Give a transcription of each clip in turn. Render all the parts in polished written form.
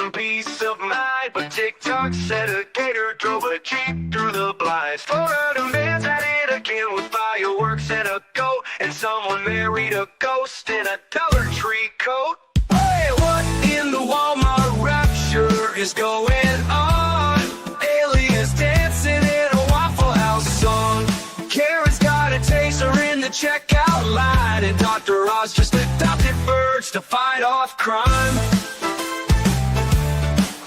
some peace of mind. But TikTok said a gator drove a Jeep through the blinds. Florida man's at it again with fireworks and a goat. And someone married a ghost in a Dollar Tree coat. Hey, what in the Walmart rapture is going on? Aliens dancing in a Waffle House song. Karen's got a taser in the checkout line. And Dr. Oz just adopted birds to fight off crime.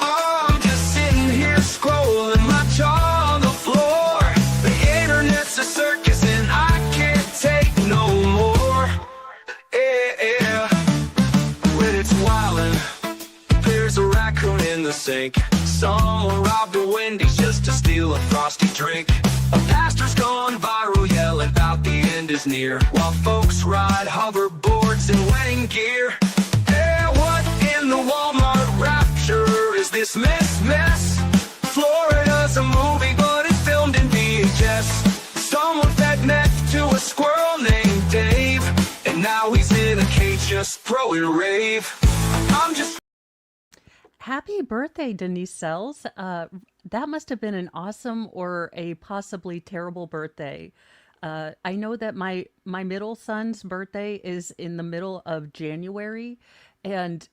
Oh, I'm just sitting here scrolling, my jaw on the floor. The internet's a circus and I can't take no more. Yeah, when it's wildin', there's a raccoon in the sink. Someone robbed a Wendy's just to steal a frosty drink. A pastor's gone viral yelling about the end is near, while folks ride hoverboards in wedding gear. Hey, what in the Walmart rapture is this mess? Florida's a movie, but it's filmed in VHS. Someone fed meth to a squirrel named Dave, and now he's in a cage just throwing rave. I'm just... Happy birthday, Denise Sells. That must have been an awesome or a possibly terrible birthday. I know that my middle son's birthday is in the middle of January, and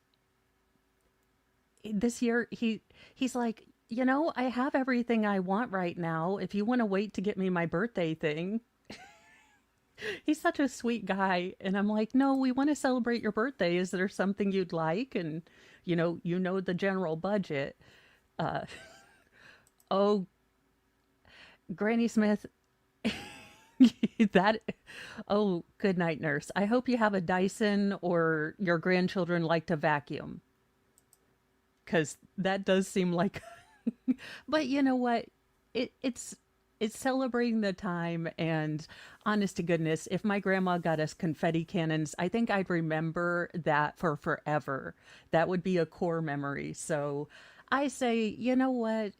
this year he's like, I have everything I want right now. If you want to wait to get me my birthday thing. He's such a sweet guy, and I'm like, no, we want to celebrate your birthday. Is there something you'd like? And the general budget. Oh, Granny Smith, that, oh, good night, nurse. I hope you have a Dyson or your grandchildren like to vacuum. Because that does seem like, but you know what? It's celebrating the time, and honest to goodness, if my grandma got us confetti cannons, I think I'd remember that for forever. That would be a core memory. So I say, you know what?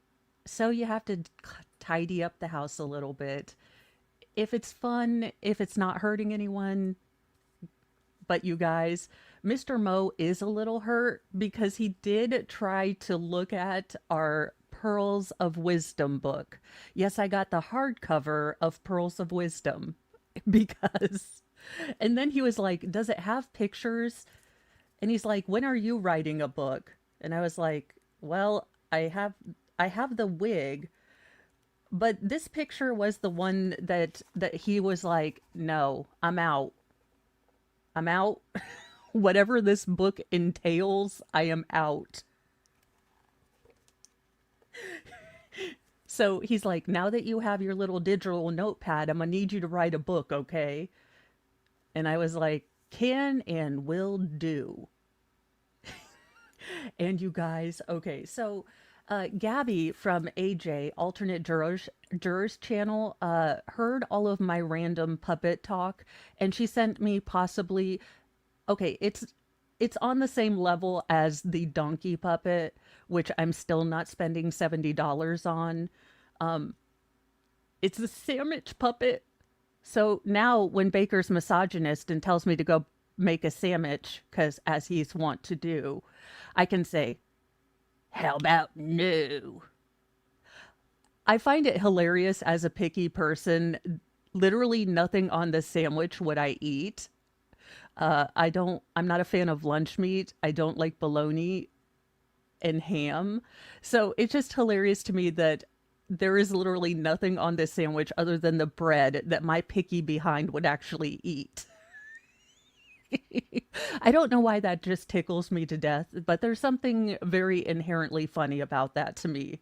So you have to tidy up the house a little bit. If it's fun, if it's not hurting anyone, but you guys, Mr. Mo is a little hurt because he did try to look at our Pearls of Wisdom book. Yes, I got the hardcover of Pearls of Wisdom because, and then he was like, does it have pictures? And he's like, when are you writing a book? And I was like, well, I have the wig, but this picture was the one that he was like, no, I'm out. I'm out. Whatever this book entails, I am out. So he's like, now that you have your little digital notepad, I'm gonna need you to write a book, okay? And I was like, can and will do. And you guys, okay, so Gabby from AJ, Alternate Jurors channel, heard all of my random puppet talk, and she sent me possibly, okay, it's on the same level as the donkey puppet, which I'm still not spending $70 on. It's the sandwich puppet. So now when Baker's misogynist and tells me to go make a sandwich, because as he's wont to do, I can say, how about no? I find it hilarious as a picky person. Literally nothing on the sandwich would I eat. I'm not a fan of lunch meat. I don't like bologna and ham. So it's just hilarious to me that there is literally nothing on this sandwich other than the bread that my picky behind would actually eat. I don't know why that just tickles me to death, but there's something very inherently funny about that to me.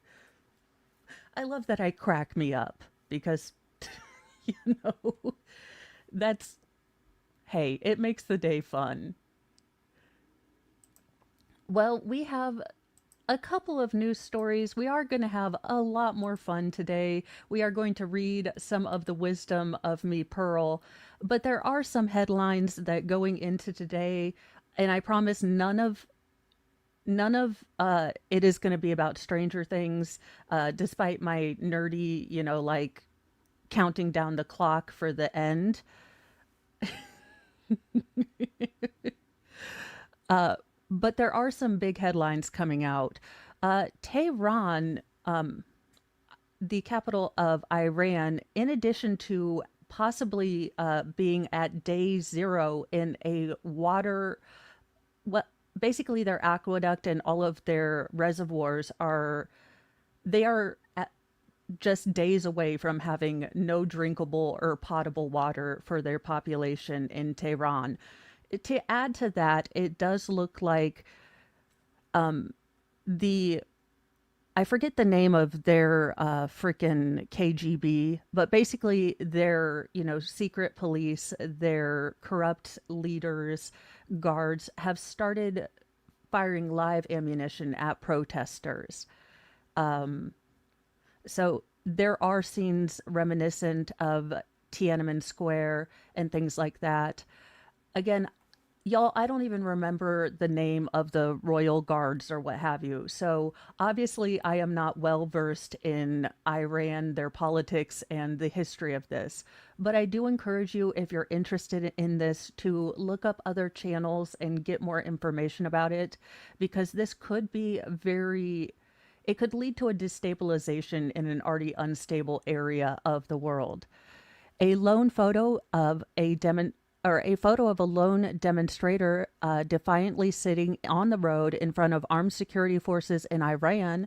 I love that I crack me up because, you know, that's, hey, it makes the day fun. Well, we have a couple of news stories. We are going to have a lot more fun today. We are going to read some of the wisdom of me, Pearl, but there are some headlines that going into today, and I promise none of it is going to be about Stranger Things, despite my nerdy, like counting down the clock for the end. but there are some big headlines coming out. Tehran, the capital of Iran, in addition to possibly being at day zero in a water, what basically their aqueduct and all of their reservoirs are, they are at just days away from having no drinkable or potable water for their population in Tehran. To add to that, it does look like the I forget the name of their freaking KGB, but basically their, secret police, their corrupt leaders, guards have started firing live ammunition at protesters. So there are scenes reminiscent of Tiananmen Square and things like that. Again, y'all, I don't even remember the name of the royal guards or what have you. So obviously, I am not well versed in Iran, their politics, and the history of this. But I do encourage you, if you're interested in this, to look up other channels and get more information about it, because this could be it could lead to a destabilization in an already unstable area of the world. A lone photo of a photo of a lone demonstrator defiantly sitting on the road in front of armed security forces in Iran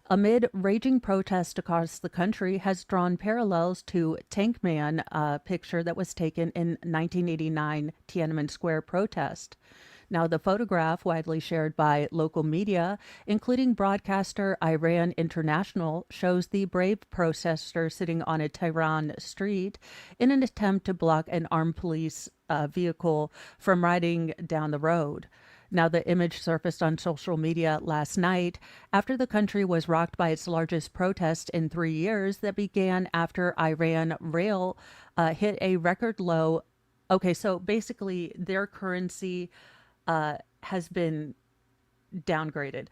amid raging protests across the country has drawn parallels to Tank Man picture that was taken in 1989 Tiananmen Square protest. Now, the photograph, widely shared by local media, including broadcaster Iran International, shows the brave protester sitting on a Tehran street in an attempt to block an armed police vehicle from riding down the road. Now, the image surfaced on social media last night after the country was rocked by its largest protest in 3 years that began after Iran Rail hit a record low. Okay, so basically, their currency has been downgraded.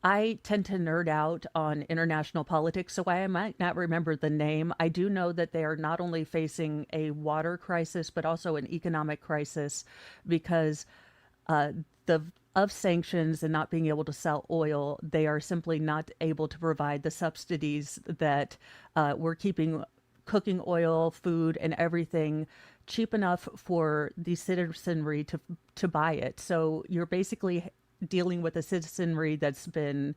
I tend to nerd out on international politics, so I might not remember the name. I do know that they are not only facing a water crisis, but also an economic crisis because uh, the of sanctions and not being able to sell oil, they are simply not able to provide the subsidies that were keeping cooking oil, food, and everything cheap enough for the citizenry to buy it. So you're basically dealing with a citizenry that's been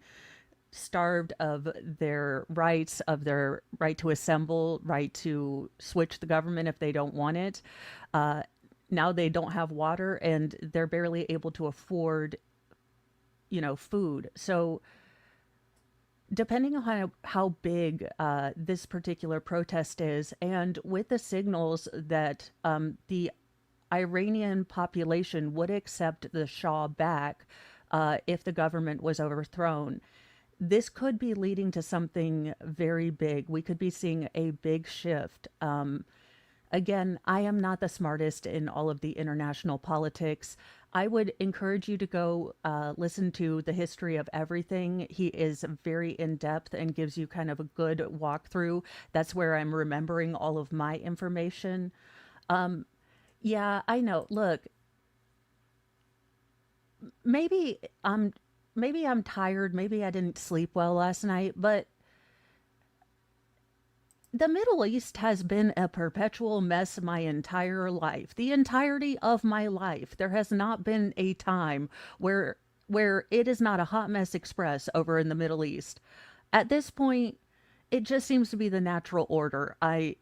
starved of their right to assemble, right to switch the government if they don't want it. Uh, Now they don't have water and they're barely able to afford, food. So depending on how big this particular protest is, and with the signals that the Iranian population would accept the Shah back if the government was overthrown, this could be leading to something very big. We could be seeing a big shift. Again, I am not the smartest in all of the international politics. I would encourage you to go listen to The History of Everything. He is very in depth and gives you kind of a good walkthrough. That's where I'm remembering all of my information. Yeah, I know. Look, maybe I'm maybe I'm tired. Maybe I didn't sleep well last night, but the Middle East has been a perpetual mess my entire life. The entirety of my life. There has not been a time where it is not a hot mess express over in the Middle East. At this point, it just seems to be the natural order. I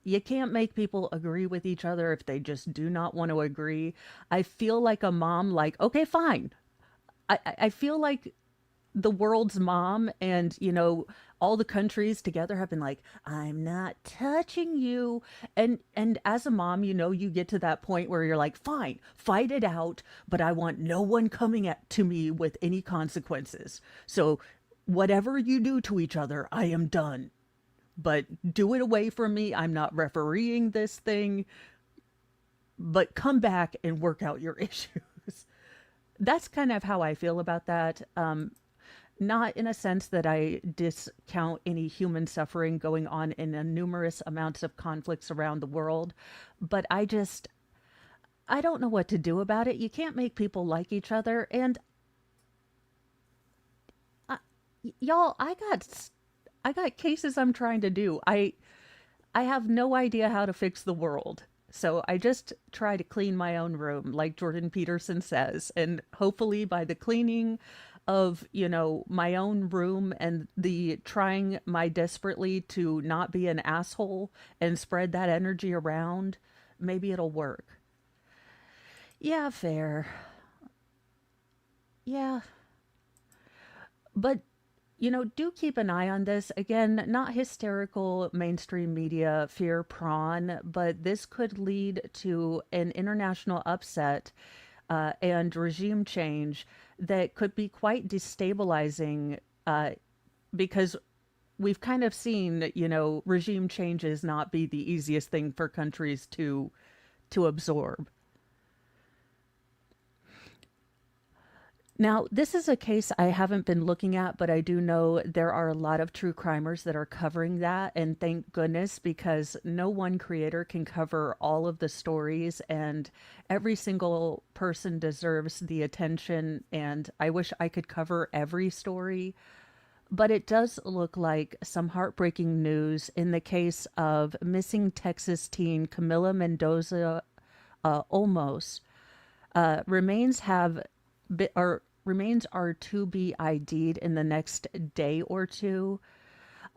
You can't make people agree with each other if they just do not want to agree. I feel like a mom, like, okay, fine. I feel like the world's mom, and all the countries together have been like, I'm not touching you. And as a mom, you get to that point where you're like, fine, fight it out, but I want no one coming at to me with any consequences. So whatever you do to each other, I am done. But do it away from me. I'm not refereeing this thing, but come back and work out your issues. That's kind of how I feel about that. Not in a sense that I discount any human suffering going on in numerous amounts of conflicts around the world, but I don't know what to do about it. You can't make people like each other. And uh, y'all, I got cases I'm trying to do. I have no idea how to fix the world. So I just try to clean my own room, like Jordan Peterson says. And hopefully, by the cleaning of, my own room and the trying my desperately to not be an asshole and spread that energy around, maybe it'll work. Yeah, fair. Yeah. But do keep an eye on this. Again, not hysterical mainstream media fear prawn, but this could lead to an international upset and regime change that could be quite destabilizing because we've kind of seen, regime changes not be the easiest thing for countries to absorb. Now, this is a case I haven't been looking at, but I do know there are a lot of true crimers that are covering that. And thank goodness, because no one creator can cover all of the stories, and every single person deserves the attention. And I wish I could cover every story. But it does look like some heartbreaking news in the case of missing Texas teen Camila Mendoza Olmos. Remains have or remains are to be ID'd in the next day or two.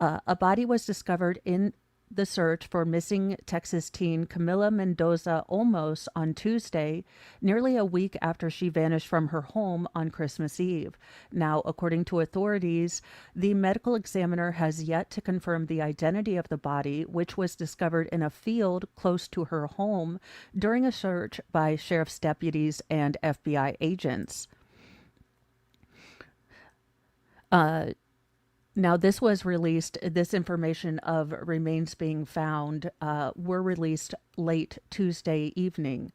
A body was discovered in the search for missing Texas teen Camila Mendoza Olmos on Tuesday, nearly a week after she vanished from her home on Christmas Eve. Now, according to authorities, the medical examiner has yet to confirm the identity of the body, which was discovered in a field close to her home during a search by sheriff's deputies and FBI agents. Now, this information of remains being found were released late Tuesday evening.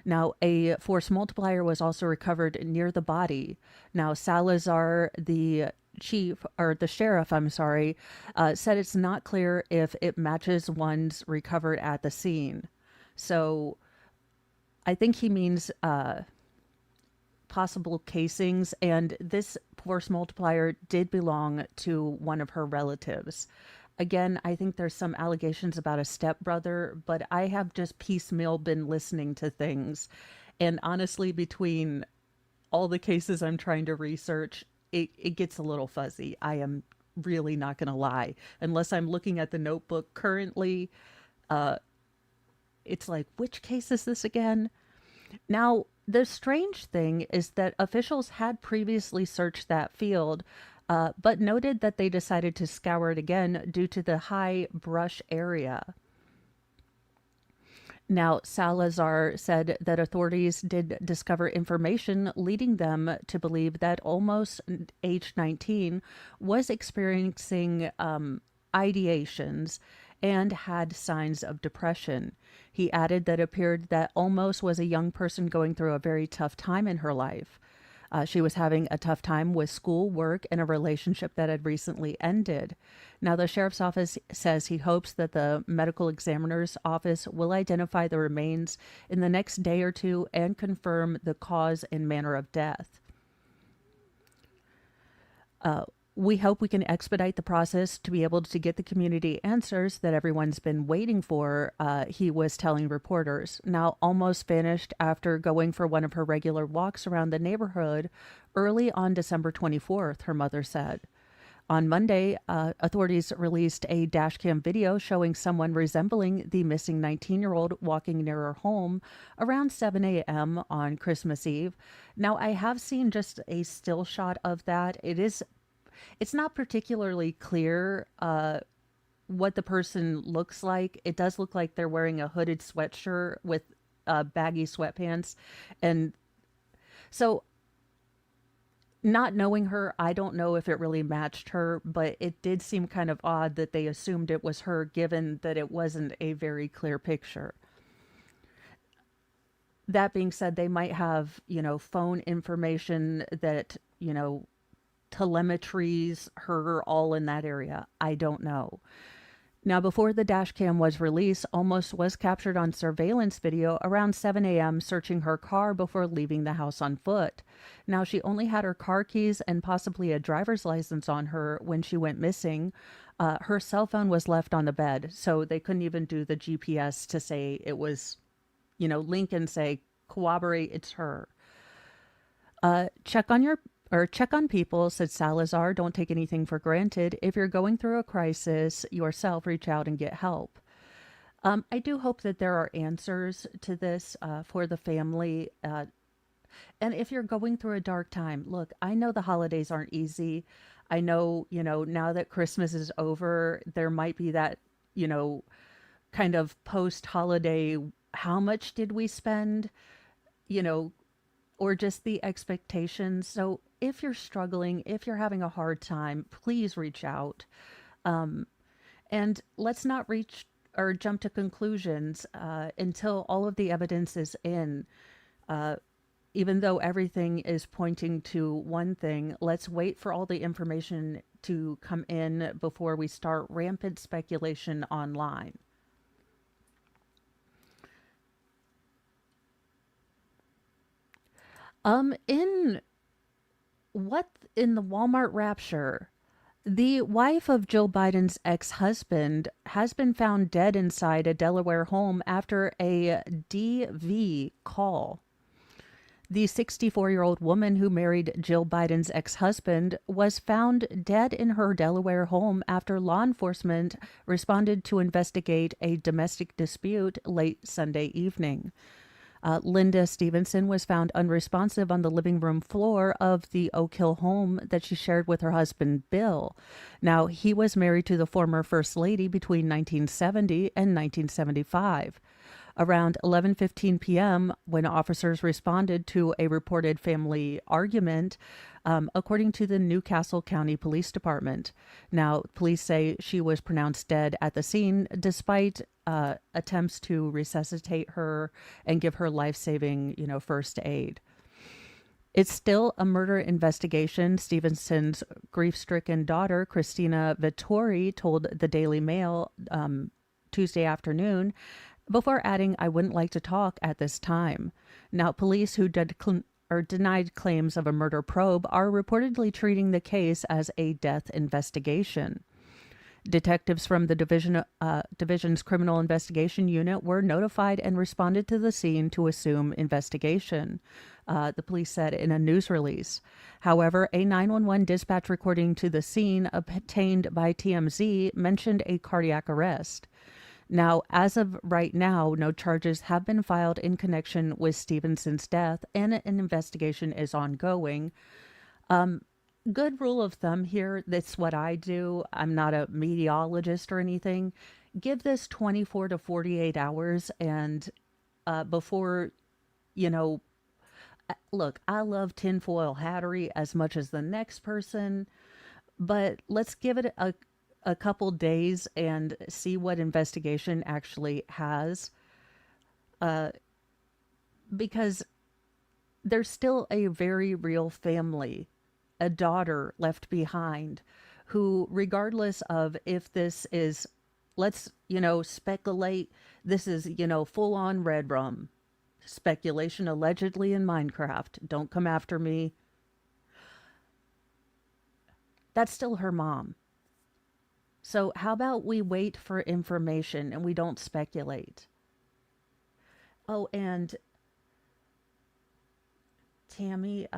Now, a force multiplier was also recovered near the body. Now, Salazar, the sheriff, I'm sorry, said it's not clear if it matches ones recovered at the scene. So I think he means possible casings, and this force multiplier did belong to one of her relatives. Again, I think there's some allegations about a stepbrother, but I have just piecemeal been listening to things. And honestly, between all the cases I'm trying to research, it gets a little fuzzy. I am really not going to lie. Unless I'm looking at the notebook currently, it's like, which case is this again? Now, the strange thing is that officials had previously searched that field, but noted that they decided to scour it again due to the high brush area. Now, Salazar said that authorities did discover information leading them to believe that almost age 19 was experiencing ideations and had signs of depression. He added that it appeared that almost was a young person going through a very tough time in her life. She was having a tough time with school, work, and a relationship that had recently ended. Now, the sheriff's office says he hopes that the medical examiner's office will identify the remains in the next day or two and confirm the cause and manner of death. We hope we can expedite the process to be able to get the community answers that everyone's been waiting for, he was telling reporters. Now, almost vanished after going for one of her regular walks around the neighborhood early on December 24th, her mother said. On Monday, authorities released a dashcam video showing someone resembling the missing 19-year-old walking near her home around 7 a.m. on Christmas Eve. Now, I have seen just a still shot of that. It's not particularly clear what the person looks like. It does look like they're wearing a hooded sweatshirt with baggy sweatpants. And so, not knowing her, I don't know if it really matched her, but it did seem kind of odd that they assumed it was her, given that it wasn't a very clear picture. That being said, they might have, phone information that, telemetries her all in that area. I don't know. Now, before the dash cam was released, Almost was captured on surveillance video around 7 a.m. searching her car before leaving the house on foot. Now, she only had her car keys and possibly a driver's license on her when she went missing. Her cell phone was left on the bed, so they couldn't even do the GPS to say it was, link and say, corroborate it's her. Check on people, said Salazar. Don't take anything for granted. If you're going through a crisis yourself, reach out and get help. I do hope that there are answers to this for the family. And if you're going through a dark time, look, I know the holidays aren't easy. I know, now that Christmas is over, there might be that, you know, kind of post holiday, how much did we spend? You know, or just the expectations. So if you're struggling, if you're having a hard time, please reach out. And let's not reach or jump to conclusions until all of the evidence is in. Even though everything is pointing to one thing, let's wait for all the information to come in before we start rampant speculation online. In what in the Walmart rapture, the wife of Joe Biden's ex-husband has been found dead inside a Delaware home after a DV call. The 64-year-old woman who married Jill Biden's ex-husband was found dead in her Delaware home after law enforcement responded to investigate a domestic dispute late Sunday evening. Linda Stevenson was found unresponsive on the living room floor of the Oak Hill home that she shared with her husband, Bill. Now, he was married to the former First Lady between 1970 and 1975. Around 11:15 p.m., when officers responded to a reported family argument, according to the Newcastle County Police Department. Now, police say she was pronounced dead at the scene despite attempts to resuscitate her and give her life-saving, first aid. It's still a murder investigation, Stevenson's grief-stricken daughter, Christina Vittori, told the Daily Mail Tuesday afternoon, before adding, I wouldn't like to talk at this time. Now, police who denied claims of a murder probe are reportedly treating the case as a death investigation. Detectives from the division's criminal investigation unit were notified and responded to the scene to assume investigation, the police said in a news release. However, a 911 dispatch recording to the scene obtained by TMZ mentioned a cardiac arrest. Now, as of right now, no charges have been filed in connection with Stevenson's death, and an investigation is ongoing. Good rule of thumb here, that's what I do. I'm not a meteorologist or anything. Give this 24 to 48 hours, and before, look, I love tinfoil hattery as much as the next person, but let's give it a couple days and see what investigation actually has, because there's still a very real family, a daughter left behind, who, regardless of if this is, let's, speculate, this is, full on red rum. Speculation allegedly in Minecraft. Don't come after me. That's still her mom. So how about we wait for information and we don't speculate? Oh, and Tammy,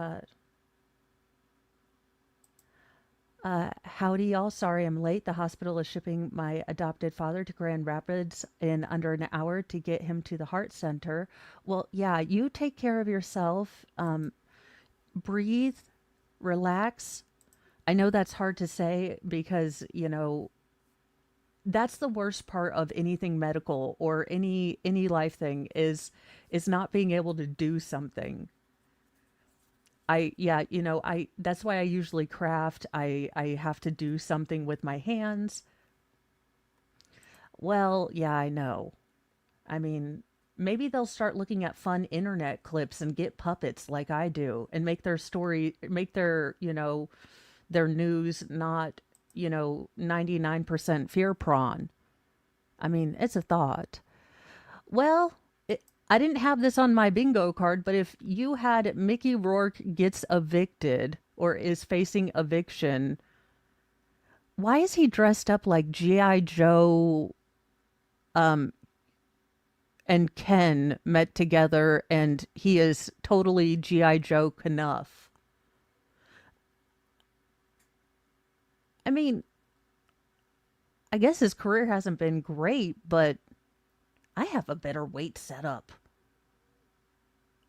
howdy y'all. Sorry I'm late. The hospital is shipping my adopted father to Grand Rapids in under an hour to get him to the heart center. Well, yeah, you take care of yourself. Breathe, relax. I know that's hard to say because, that's the worst part of anything medical or any life thing is not being able to do something. That's why I usually craft. I have to do something with my hands. Well, yeah, I know. I mean, maybe they'll start looking at fun internet clips and get puppets like I do and make their news not, 99% fear prawn. I mean, it's a thought. Well, I didn't have this on my bingo card, but if you had Mickey Rourke gets evicted or is facing eviction, why is he dressed up like G.I. Joe and Ken met together and he is totally G.I. Joe Knuff? I mean, I guess his career hasn't been great, but I have a better weight setup.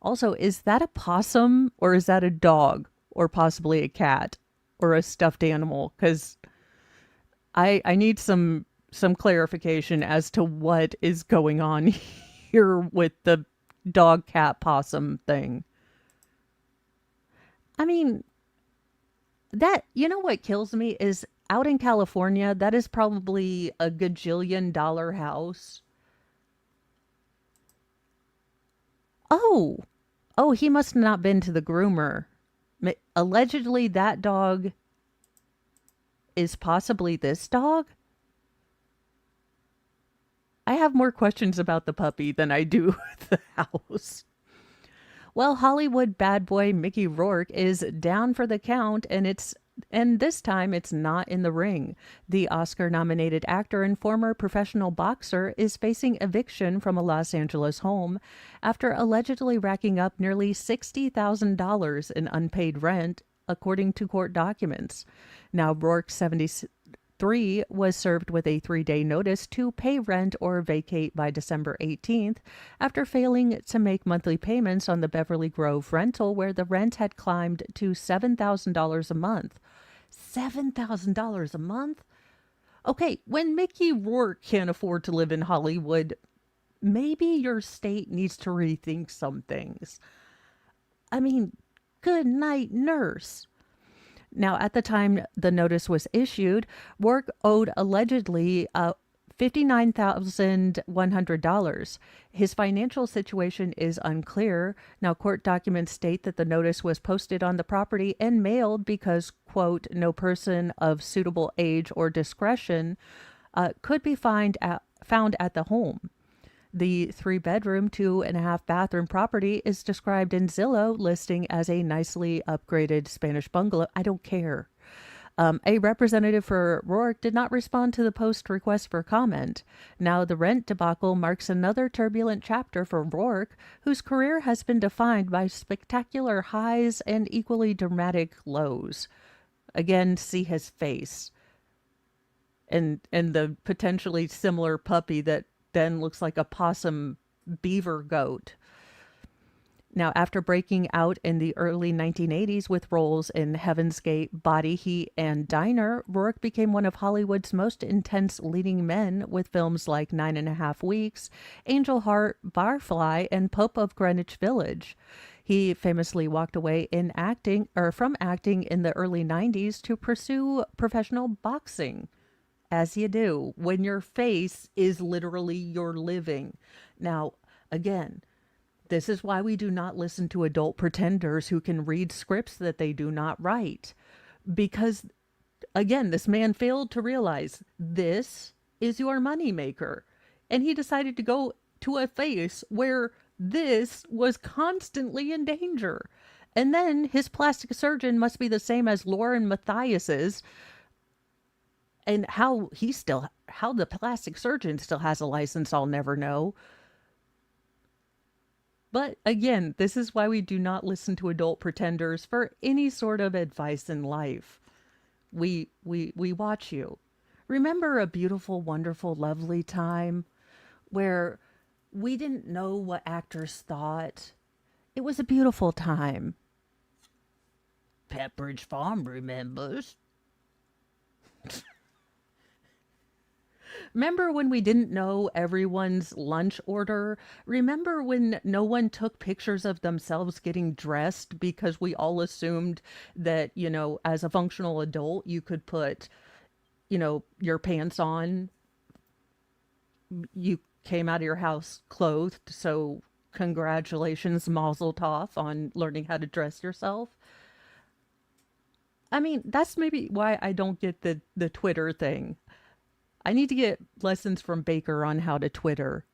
Also, is that a possum or is that a dog or possibly a cat or a stuffed animal? Because I need some clarification as to what is going on here with the dog cat possum thing. I mean, that you know what kills me is out in California, that is probably a gajillion-dollar house. Oh, oh, he must have not been to the groomer. Allegedly, that dog is possibly this dog. I have more questions about the puppy than I do the house. Well, Hollywood bad boy Mickey Rourke is down for the count, and this time it's not in the ring. The Oscar-nominated actor and former professional boxer is facing eviction from a Los Angeles home after allegedly racking up nearly $60,000 in unpaid rent, according to court documents. Now, Rourke, 73, was served with a 3-day notice to pay rent or vacate by December 18th after failing to make monthly payments on the Beverly Grove rental, where the rent had climbed to $7,000 a month. $7,000 a month? Okay, when Mickey Rourke can't afford to live in Hollywood, maybe your state needs to rethink some things. I mean, good night, nurse. Now, at the time the notice was issued, Rourke owed allegedly $59,100. His financial situation is unclear. Now, court documents state that the notice was posted on the property and mailed because, quote, no person of suitable age or discretion could be found at the home. The 3-bedroom, 2.5-bathroom property is described in Zillow listing as a nicely upgraded Spanish bungalow. I don't care. A representative for Rourke did not respond to the post request for comment. Now, the rent debacle marks another turbulent chapter for Rourke, whose career has been defined by spectacular highs and equally dramatic lows. Again, see his face. And the potentially similar puppy that then looks like a possum beaver goat. Now, after breaking out in the early 1980s with roles in Heaven's Gate, Body Heat, and Diner, Rourke became one of Hollywood's most intense leading men with films like 9.5 Weeks, Angel Heart, Barfly, and Pope of Greenwich Village. He famously walked away from acting in the early 90s to pursue professional boxing. As you do, when your face is literally your living. Now, again, this is why we do not listen to adult pretenders who can read scripts that they do not write. Because, again, this man failed to realize this is your moneymaker. And he decided to go to a face where this was constantly in danger. And then his plastic surgeon must be the same as Lauren Matthias's. And how the plastic surgeon still has a license, I'll never know. But again, this is why we do not listen to adult pretenders for any sort of advice in life. We watch you. Remember a beautiful, wonderful, lovely time where we didn't know what actors thought? It was a beautiful time. Pepperidge Farm remembers. Remember when we didn't know everyone's lunch order? Remember when no one took pictures of themselves getting dressed because we all assumed that, as a functional adult, you could put, your pants on. You came out of your house clothed, so congratulations, mazel tov, on learning how to dress yourself. I mean, that's maybe why I don't get the Twitter thing. I need to get lessons from Baker on how to Twitter.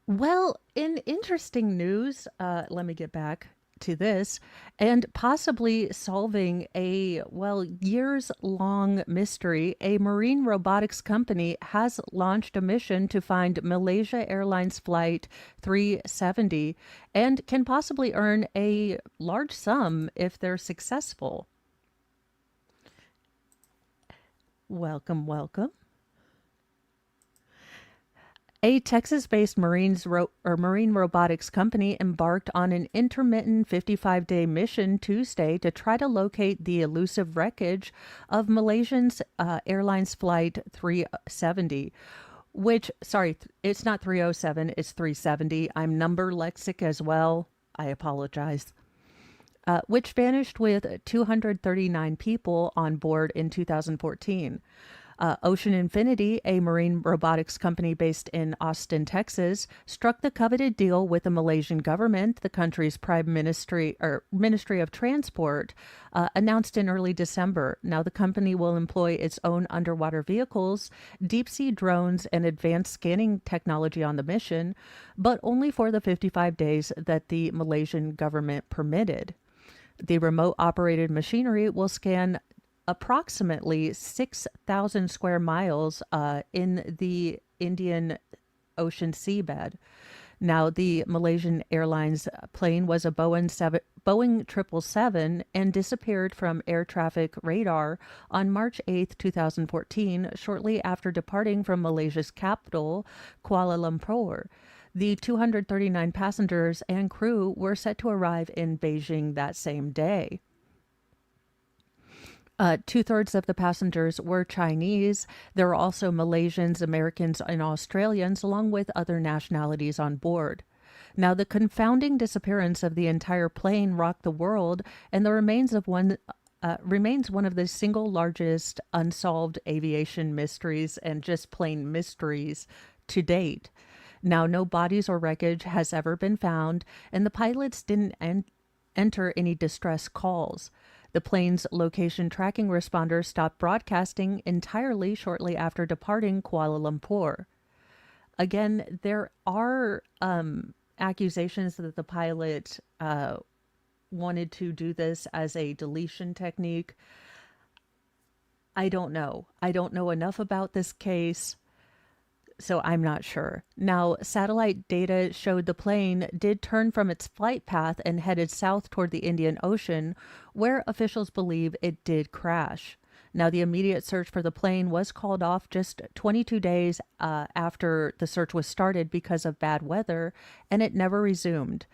Well, in interesting news, let me get back to this, and possibly solving a, well, years long mystery, a marine robotics company has launched a mission to find Malaysia Airlines Flight 370 and can possibly earn a large sum if they're successful. Welcome, welcome. A Texas-based marine robotics company embarked on an intermittent 55-day mission Tuesday to try to locate the elusive wreckage of Malaysian Airlines Flight 370, which, sorry, it's not 307, it's 370. I'm number lexic as well. I apologize. Which vanished with 239 people on board in 2014. Ocean Infinity, a marine robotics company based in Austin, Texas, struck the coveted deal with the Malaysian government. The country's prime ministry or Ministry of Transport announced in early December. Now, the company will employ its own underwater vehicles, deep sea drones, and advanced scanning technology on the mission, but only for the 55 days that the Malaysian government permitted. The remote operated machinery will scan approximately 6,000 square miles in the Indian Ocean seabed. Now, the Malaysian Airlines plane was a Boeing 777 and disappeared from air traffic radar on March 8, 2014, shortly after departing from Malaysia's capital, Kuala Lumpur. The 239 passengers and crew were set to arrive in Beijing that same day. Two-thirds of the passengers were Chinese. There were also Malaysians, Americans, and Australians, along with other nationalities on board. Now, the confounding disappearance of the entire plane rocked the world, and the remains of one remains one of the single largest unsolved aviation mysteries and just plain mysteries to date. Now, no bodies or wreckage has ever been found, and the pilots didn't enter any distress calls. The plane's location tracking responder stopped broadcasting entirely shortly after departing Kuala Lumpur. Again, there are accusations that the pilot wanted to do this as a deletion technique. I don't know. I don't know enough about this case, so I'm not sure. Now, satellite data showed the plane did turn from its flight path and headed south toward the Indian Ocean, where officials believe it did crash. Now, the immediate search for the plane was called off just 22 days after the search was started because of bad weather, and it never resumed.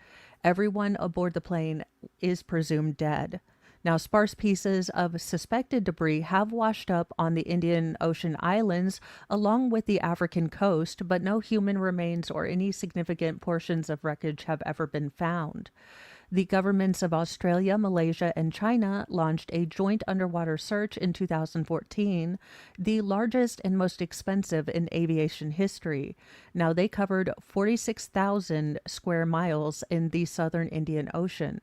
Everyone aboard the plane is presumed dead. Now, sparse pieces of suspected debris have washed up on the Indian Ocean islands along with the African coast, but no human remains or any significant portions of wreckage have ever been found. The governments of Australia, Malaysia, and China launched a joint underwater search in 2014, the largest and most expensive in aviation history. Now, they covered 46,000 square miles in the southern Indian Ocean.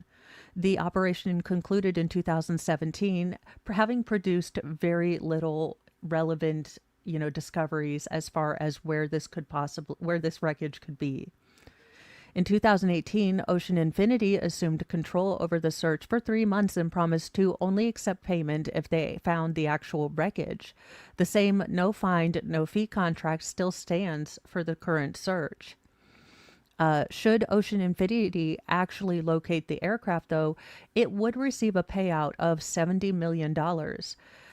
The operation concluded in 2017, having produced very little relevant, discoveries as far as where this wreckage could be. In 2018, Ocean Infinity assumed control over the search for 3 months and promised to only accept payment if they found the actual wreckage. The same no find, no fee contract still stands for the current search. Should Ocean Infinity actually locate the aircraft, though, it would receive a payout of $70 million.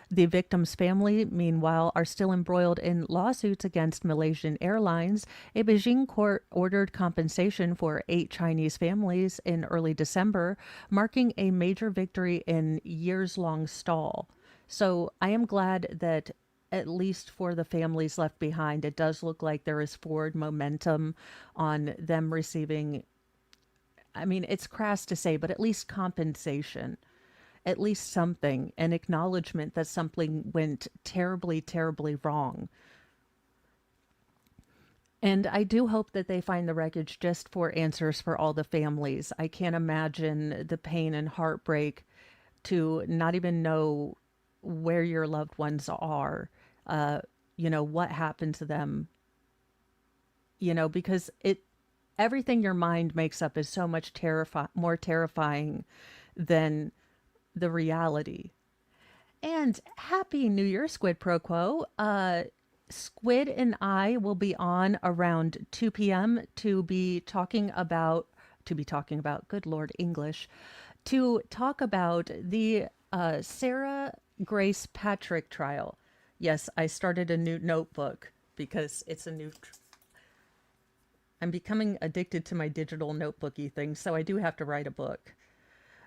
The victims' family, meanwhile, are still embroiled in lawsuits against Malaysian Airlines. A Beijing court ordered compensation for 8 Chinese families in early December, marking a major victory in years-long stall. So I am glad that at least for the families left behind, it does look like there is forward momentum on them receiving, I mean, it's crass to say, but at least compensation, at least something, an acknowledgement that something went terribly, terribly wrong. And I do hope that they find the wreckage just for answers for all the families. I can't imagine the pain and heartbreak to not even know where your loved ones are, uh, what happened to them, because everything your mind makes up is so much more terrifying than the reality. And happy New Year, Squid Pro Quo. Squid and I will be on around 2 p.m. Good Lord, English, to talk about the Sarah Grace Patrick trial. Yes, I started a new notebook because it's a new. I'm becoming addicted to my digital notebooky thing, so I do have to write a book.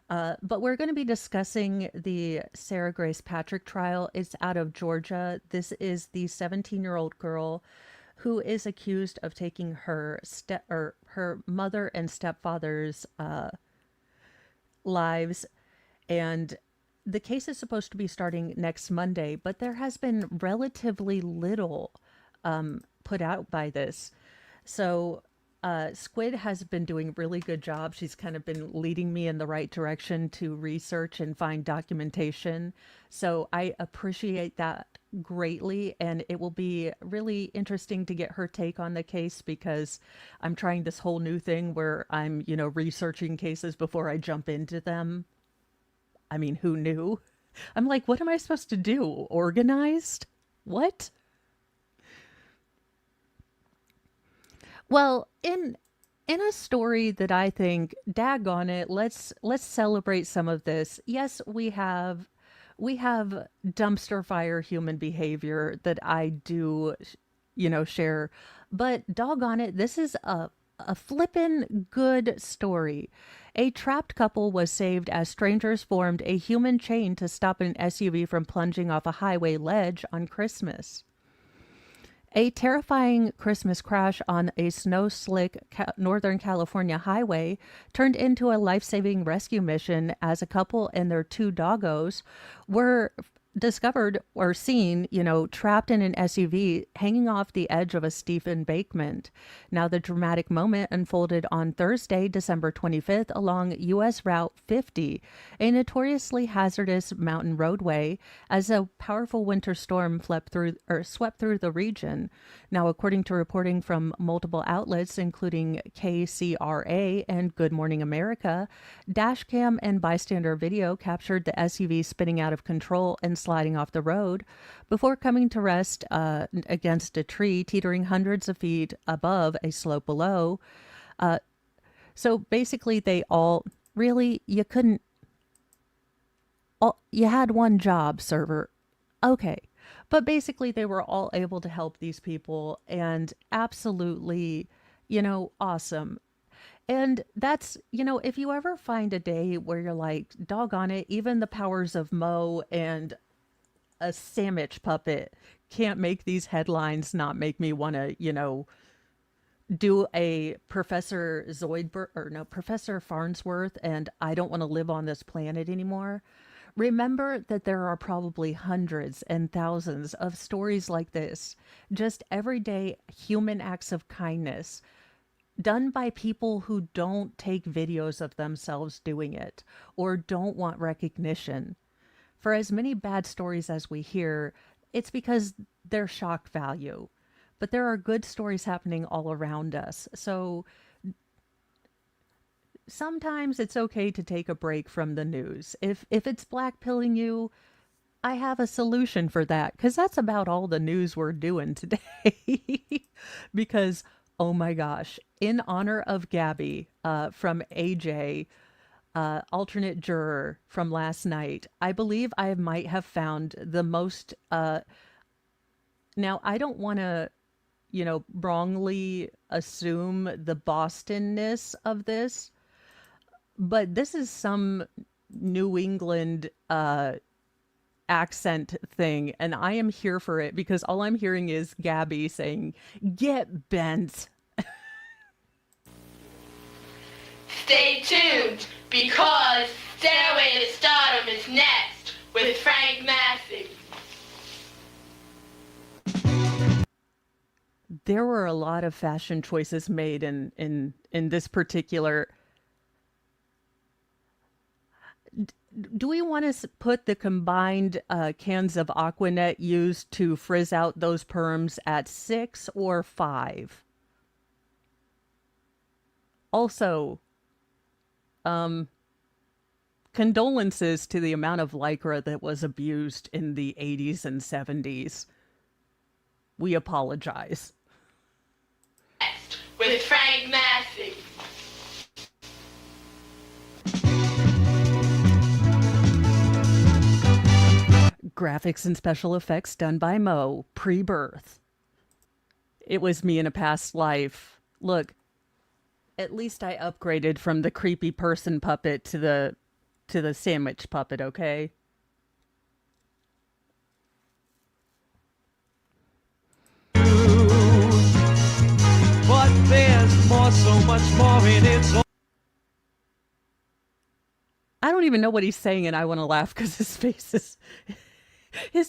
But we're going to be discussing the Sarah Grace Patrick trial. It's out of Georgia. This is the 17-year-old girl who is accused of taking her mother and stepfather's lives. And the case is supposed to be starting next Monday, but there has been relatively little put out by this. So Squid has been doing a really good job. She's kind of been leading me in the right direction to research and find documentation. So I appreciate that greatly. And it will be really interesting to get her take on the case because I'm trying this whole new thing where I'm, researching cases before I jump into them. I mean, who knew? I'm like, what am I supposed to do? Organized? What? Well, in a story that I think, daggone it, let's celebrate some of this. Yes, we have dumpster fire human behavior that I do, share, but doggone it, this is a flippin' good story. A trapped couple was saved as strangers formed a human chain to stop an SUV from plunging off a highway ledge on Christmas. A terrifying Christmas crash on a snow-slick Northern California highway turned into a life-saving rescue mission as a couple and their two doggos were discovered or seen, trapped in an SUV hanging off the edge of a steep embankment. Now, the dramatic moment unfolded on Thursday, December 25th, along U.S. Route 50, a notoriously hazardous mountain roadway, as a powerful winter storm swept through the region. Now, according to reporting from multiple outlets, including KCRA and Good Morning America, dashcam and bystander video captured the SUV spinning out of control and sliding off the road before coming to rest against a tree teetering hundreds of feet above a slope below. So basically, you had one job, server. Okay. But basically, they were all able to help these people and absolutely, awesome. And that's, if you ever find a day where you're like, doggone it, even the powers of Mo and a sandwich puppet can't make these headlines not make me want to, do a Professor Farnsworth, and I don't want to live on this planet anymore. Remember that there are probably hundreds and thousands of stories like this, just everyday human acts of kindness done by people who don't take videos of themselves doing it or don't want recognition. For as many bad stories as we hear, it's because they're shock value. But there are good stories happening all around us. So sometimes it's okay to take a break from the news. If it's blackpilling you, I have a solution for that because that's about all the news we're doing today. Because, oh my gosh, in honor of Gabby from AJ, alternate juror from last night, I believe I might have found the most. Now, I don't want to, wrongly assume the Boston-ness of this, but this is some New England accent thing, and I am here for it because all I'm hearing is Gabby saying, "Get bent." Stay tuned because Stairway to Stardom is next with Frank Massey. There were a lot of fashion choices made in this particular. Do we want to put the combined cans of Aquanet used to frizz out those perms at 6 or 5? Also, um, condolences to the amount of lycra that was abused in the 80s and 70s. We apologize. With Frank Massey. Graphics and special effects done by Mo, pre-birth. It was me in a past life. Look, at least I upgraded from the creepy person puppet to the sandwich puppet, okay? But there's more, so much more in it. I don't even know what he's saying, and I want to laugh because his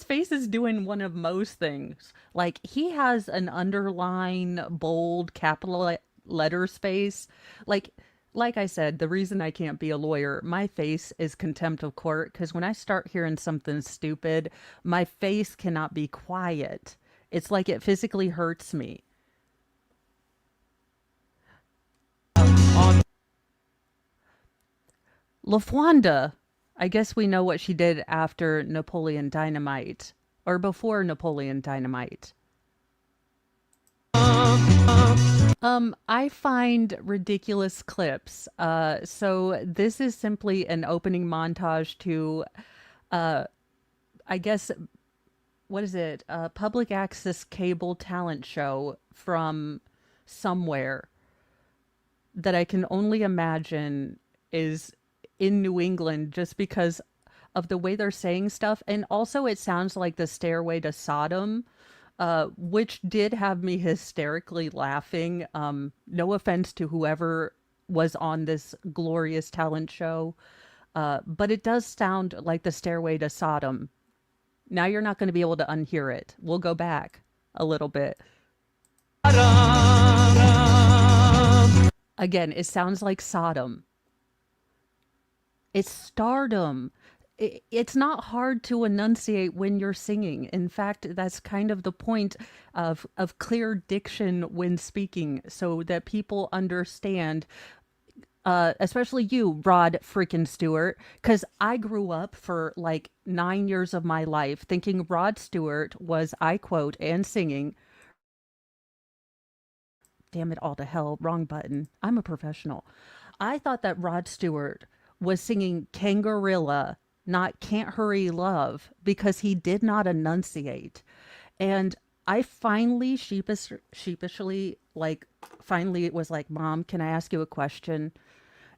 face is doing one of most things. Like he has an underline, bold, capital letters face. Like I said, the reason I can't be a lawyer, my face is contempt of court because when I start hearing something stupid, my face cannot be quiet. It's like it physically hurts me. LaFwanda, I guess we know what she did after Napoleon Dynamite or before Napoleon Dynamite. I find ridiculous clips. So this is simply an opening montage to, I guess, what is it? A public access cable talent show from somewhere that I can only imagine is in New England just because of the way they're saying stuff. And also it sounds like the Stairway to Sodom, which did have me hysterically laughing. No offense to whoever was on this glorious talent show, but it does sound like the Stairway to Sodom. Now you're not going to be able to unhear it. We'll go back a little bit. Again, it sounds like Sodom. It's stardom. It's not hard to enunciate when you're singing. In fact, that's kind of the point of clear diction when speaking so that people understand, especially you, Rod freaking Stewart, because I grew up for like 9 years of my life thinking Rod Stewart was, I quote, and singing. Damn it all to hell, wrong button. I'm a professional. I thought that Rod Stewart was singing Kangarilla, not Can't Hurry Love, because he did not enunciate. And I finally sheepishly, like, finally it was like, Mom, can I ask you a question?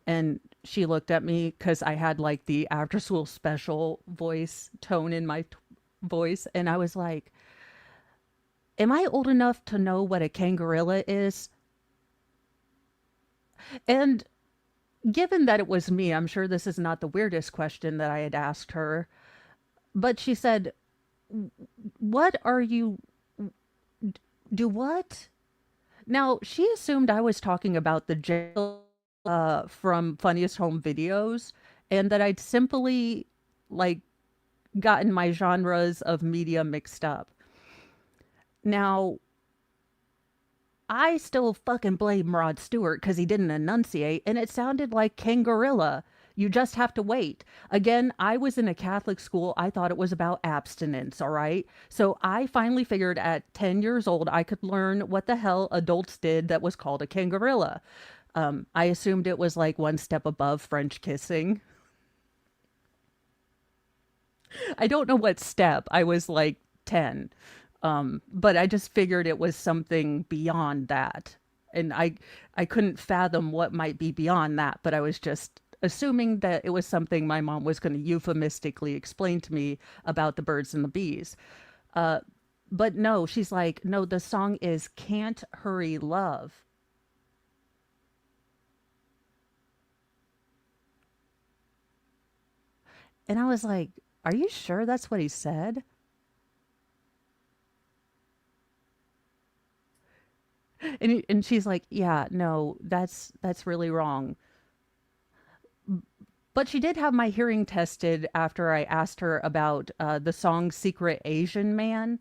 And she looked at me because I had like the after school special voice tone in my voice. And I was like, am I old enough to know what a kangarilla is? And given that it was me, I'm sure this is not the weirdest question that I had asked her. But she said, what are you... Do what? Now, she assumed I was talking about the jail from Funniest Home Videos, and that I'd simply, like, gotten my genres of media mixed up. Now, I still fucking blame Rod Stewart because he didn't enunciate, and it sounded like Kangarilla. You just have to wait. Again, I was in a Catholic school. I thought it was about abstinence, all right? So I finally figured at 10 years old I could learn what the hell adults did that was called a Kangarilla. I assumed it was like one step above French kissing. I don't know what step. I was like 10. But I just figured it was something beyond that. And I couldn't fathom what might be beyond that, but I was just assuming that it was something my mom was going to euphemistically explain to me about the birds and the bees. But no, she's like, no, the song is Can't Hurry Love. And I was like, are you sure that's what he said? And she's like, "Yeah, no, that's really wrong." But she did have my hearing tested after I asked her about the song "Secret Asian Man,"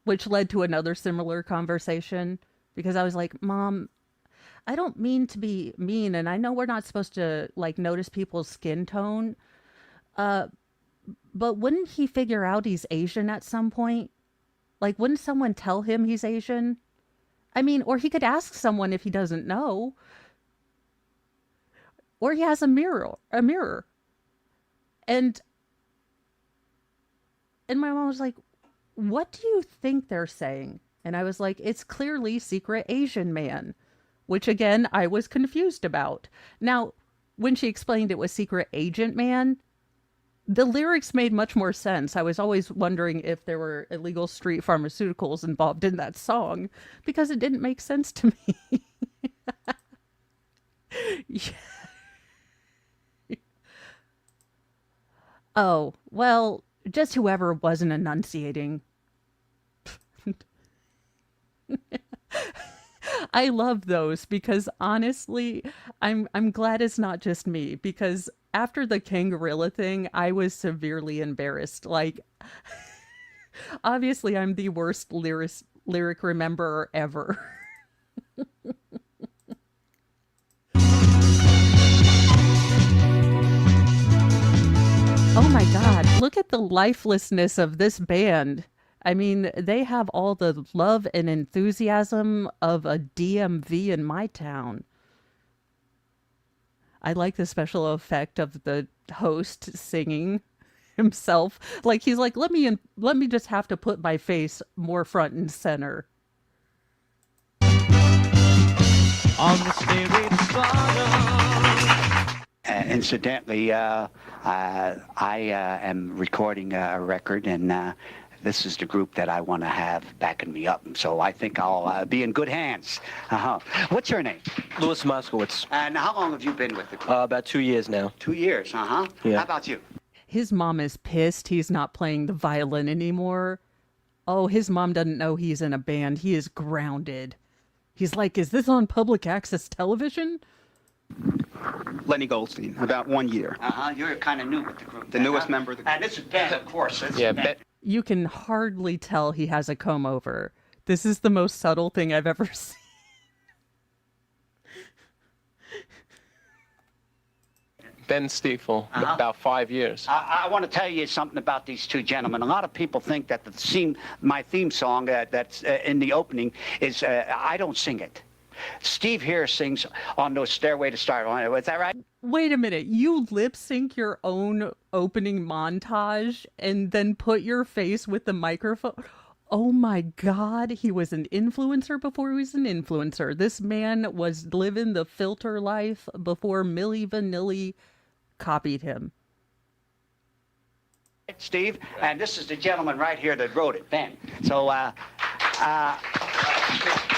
which led to another similar conversation because I was like, "Mom, I don't mean to be mean, and I know we're not supposed to like notice people's skin tone, but wouldn't he figure out he's Asian at some point? Like, wouldn't someone tell him he's Asian? I mean, or he could ask someone if he doesn't know, or he has a mirror." And my mom was like, "What do you think they're saying?" And I was like, "It's clearly Secret Asian Man," which again, I was confused about. Now, when she explained it was Secret Agent Man, the lyrics made much more sense. I was always wondering if there were illegal street pharmaceuticals involved in that song because it didn't make sense to me. Yeah. Oh, well, just whoever wasn't enunciating. I love those because honestly, I'm glad it's not just me because after the Kangorilla thing, I was severely embarrassed. Like, obviously, I'm the worst lyric rememberer ever. Oh my God, look at the lifelessness of this band. I mean, they have all the love and enthusiasm of a DMV in my town. I like the special effect of the host singing himself. Like he's like, let me just have to put my face more front and center. On the stairway to stardom. Incidentally, I am recording a record, and this is the group that I want to have backing me up. So I think I'll be in good hands. What's your name? Louis Moskowitz. And how long have you been with the group? About 2 years now. 2 years, Yeah. How about you? His mom is pissed he's not playing the violin anymore. Oh, his mom doesn't know he's in a band. He is grounded. He's like, "Is this on public access television?" Lenny Goldstein, about 1 year. You're kind of new with the group. The newest member of the group. And this is Ben, of course. Yeah, You can hardly tell he has a comb over. This is the most subtle thing I've ever seen. Ben Stiefel, about 5 years. I want to tell you something about these two gentlemen. A lot of people think that my theme song that's in the opening is, I don't sing it. Steve here sings on those Stairway to Stardom. Is that right? Wait a minute. You lip sync your own opening montage and then put your face with the microphone? Oh my God. He was an influencer before he was an influencer. This man was living the filter life before Milli Vanilli copied him. Steve, and this is the gentleman right here that wrote it, Ben. So,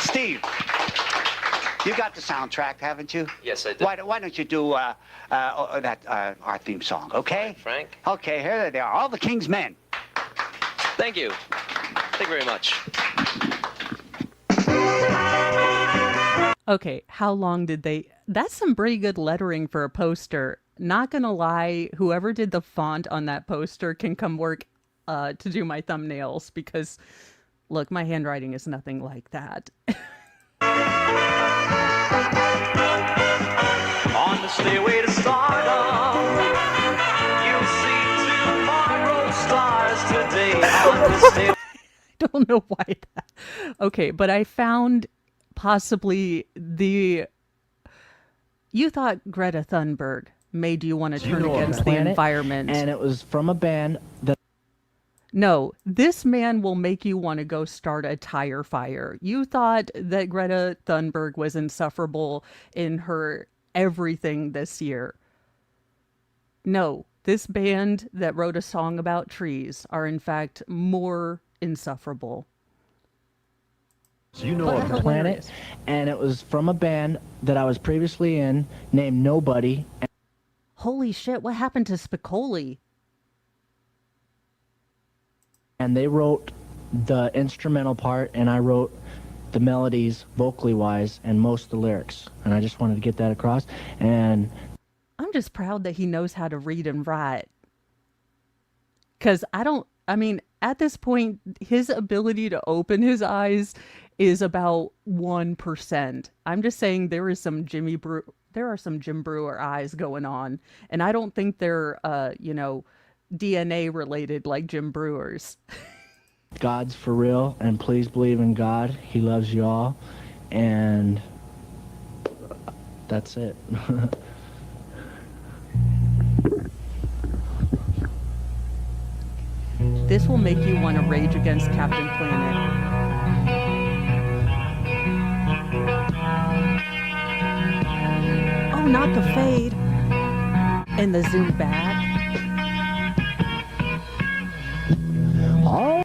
Steve, you got the soundtrack, haven't you? Yes, I do. Why don't you do our theme song, okay? Frank? Okay, here they are, All the King's Men. Thank you. Thank you very much. Okay, how long did they... That's some pretty good lettering for a poster. Not gonna lie, whoever did the font on that poster can come work to do my thumbnails because, look, my handwriting is nothing like that. On the stairway to stardom, you'll see tomorrow's stars today. On the stairway. I don't know why that... Okay, but I found possibly the... You thought Greta Thunberg made you want to turn against the environment. And it was from a band that... No, this man will make you want to go start a tire fire. You thought that Greta Thunberg was insufferable in her everything this year. No, this band that wrote a song about trees are in fact more insufferable. You know of the planet, and it was from a band that I was previously in named Nobody. Holy shit, what happened to Spicoli? And they wrote the instrumental part, and I wrote the melodies vocally wise and most of the lyrics. And I just wanted to get that across. And I'm just proud that he knows how to read and write. Because at this point, his ability to open his eyes is about 1%. I'm just saying there are some Jim Brewer eyes going on. And I don't think they're, DNA related like Jim Brewer's. God's for real, and please believe in God. He loves you all. And that's it. This will make you want to rage against Captain Planet. Oh, not the fade. And the zoom back. All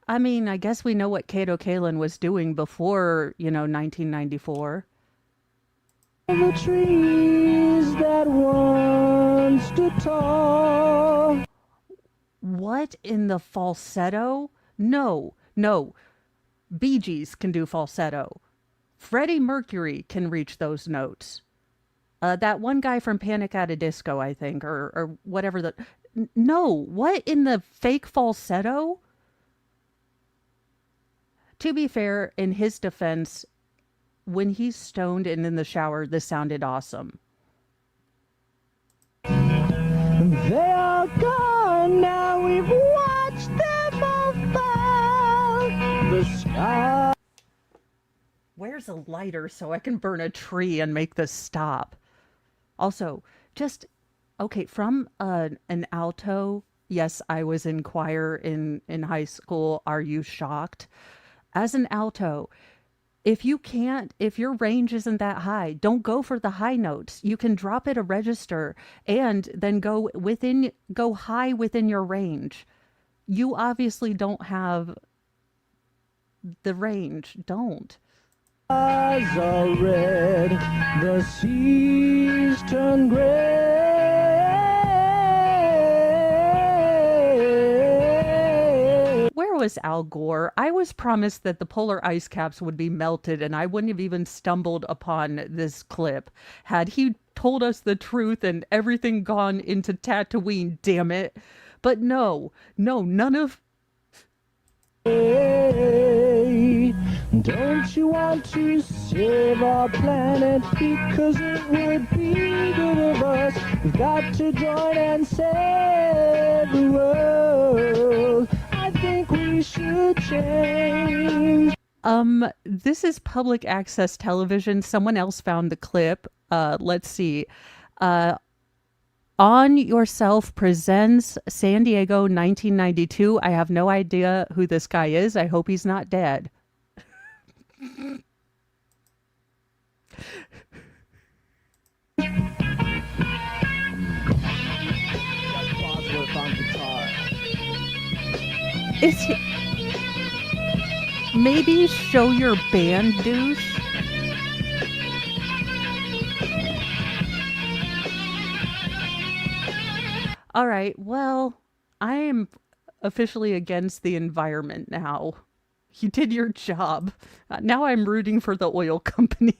I guess we know what Kato Kalin was doing before, 1994. the trees that once stood tall. What in the falsetto? No. Bee Gees can do falsetto. Freddie Mercury can reach those notes. That one guy from Panic at a Disco, I think, or whatever No, what in the fake falsetto? To be fair, in his defense, when he's stoned and in the shower, this sounded awesome. They are gone now, we've watched them all fall. The sky. Where's a lighter so I can burn a tree and make this stop? Also, from an alto, yes, I was in choir in high school. Are you shocked? As an alto, if your range isn't that high, don't go for the high notes. You can drop it a register and then go high within your range. You obviously don't have the range. Don't. Eyes are red, the seas turn gray. Where was Al Gore? I was promised that the polar ice caps would be melted and I wouldn't have even stumbled upon this clip had he told us the truth and everything gone into Tatooine, damn it. But no, none of... Hey, don't you want to save our planet? Because it would be good of us. We've got to join and save the world. I think we should change. This is public access television. Someone else found the clip. Let's see. On Yourself presents San Diego 1992. I have no idea who this guy is. I hope he's not dead. Is he... Maybe show your band, douche? All right, well, I am officially against the environment now. You did your job. Now I'm rooting for the oil company.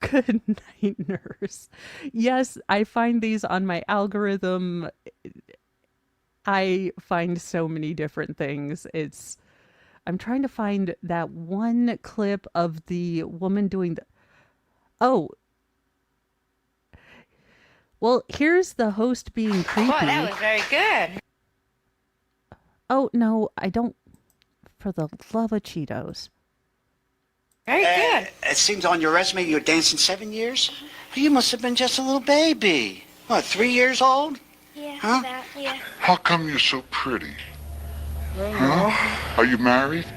Good night, nurse. Yes, I find these on my algorithm. I find so many different things. I'm trying to find that one clip of the woman doing the... Oh. Well, here's the host being creepy. Boy, that was very good. Oh, no, I don't... For the love of Cheetos. Very good. It seems on your resume you're dancing 7 years. You must have been just a little baby. What, 3 years old? Yeah, Huh? yeah. How come you're so pretty? Huh? Are you married?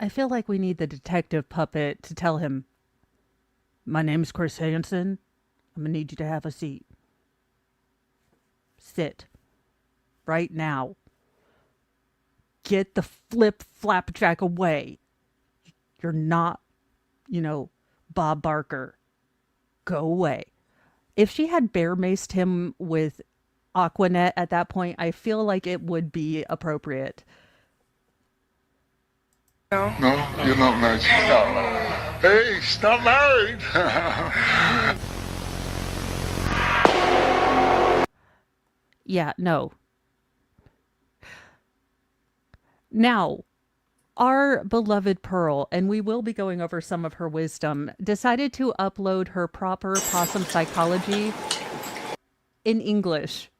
I feel like we need the detective puppet to tell him, my name's Chris Hansen. I'm going to need you to have a seat. Sit. Right now. get the flip flapjack away. You're not, Bob Barker. Go away. If she had bear maced him with Aquanet at that point, I feel like it would be appropriate. No, you're not married. She's not married. Hey, she's not married. Yeah, no. Now, our beloved Pearl, and we will be going over some of her wisdom, decided to upload her proper possum psychology in English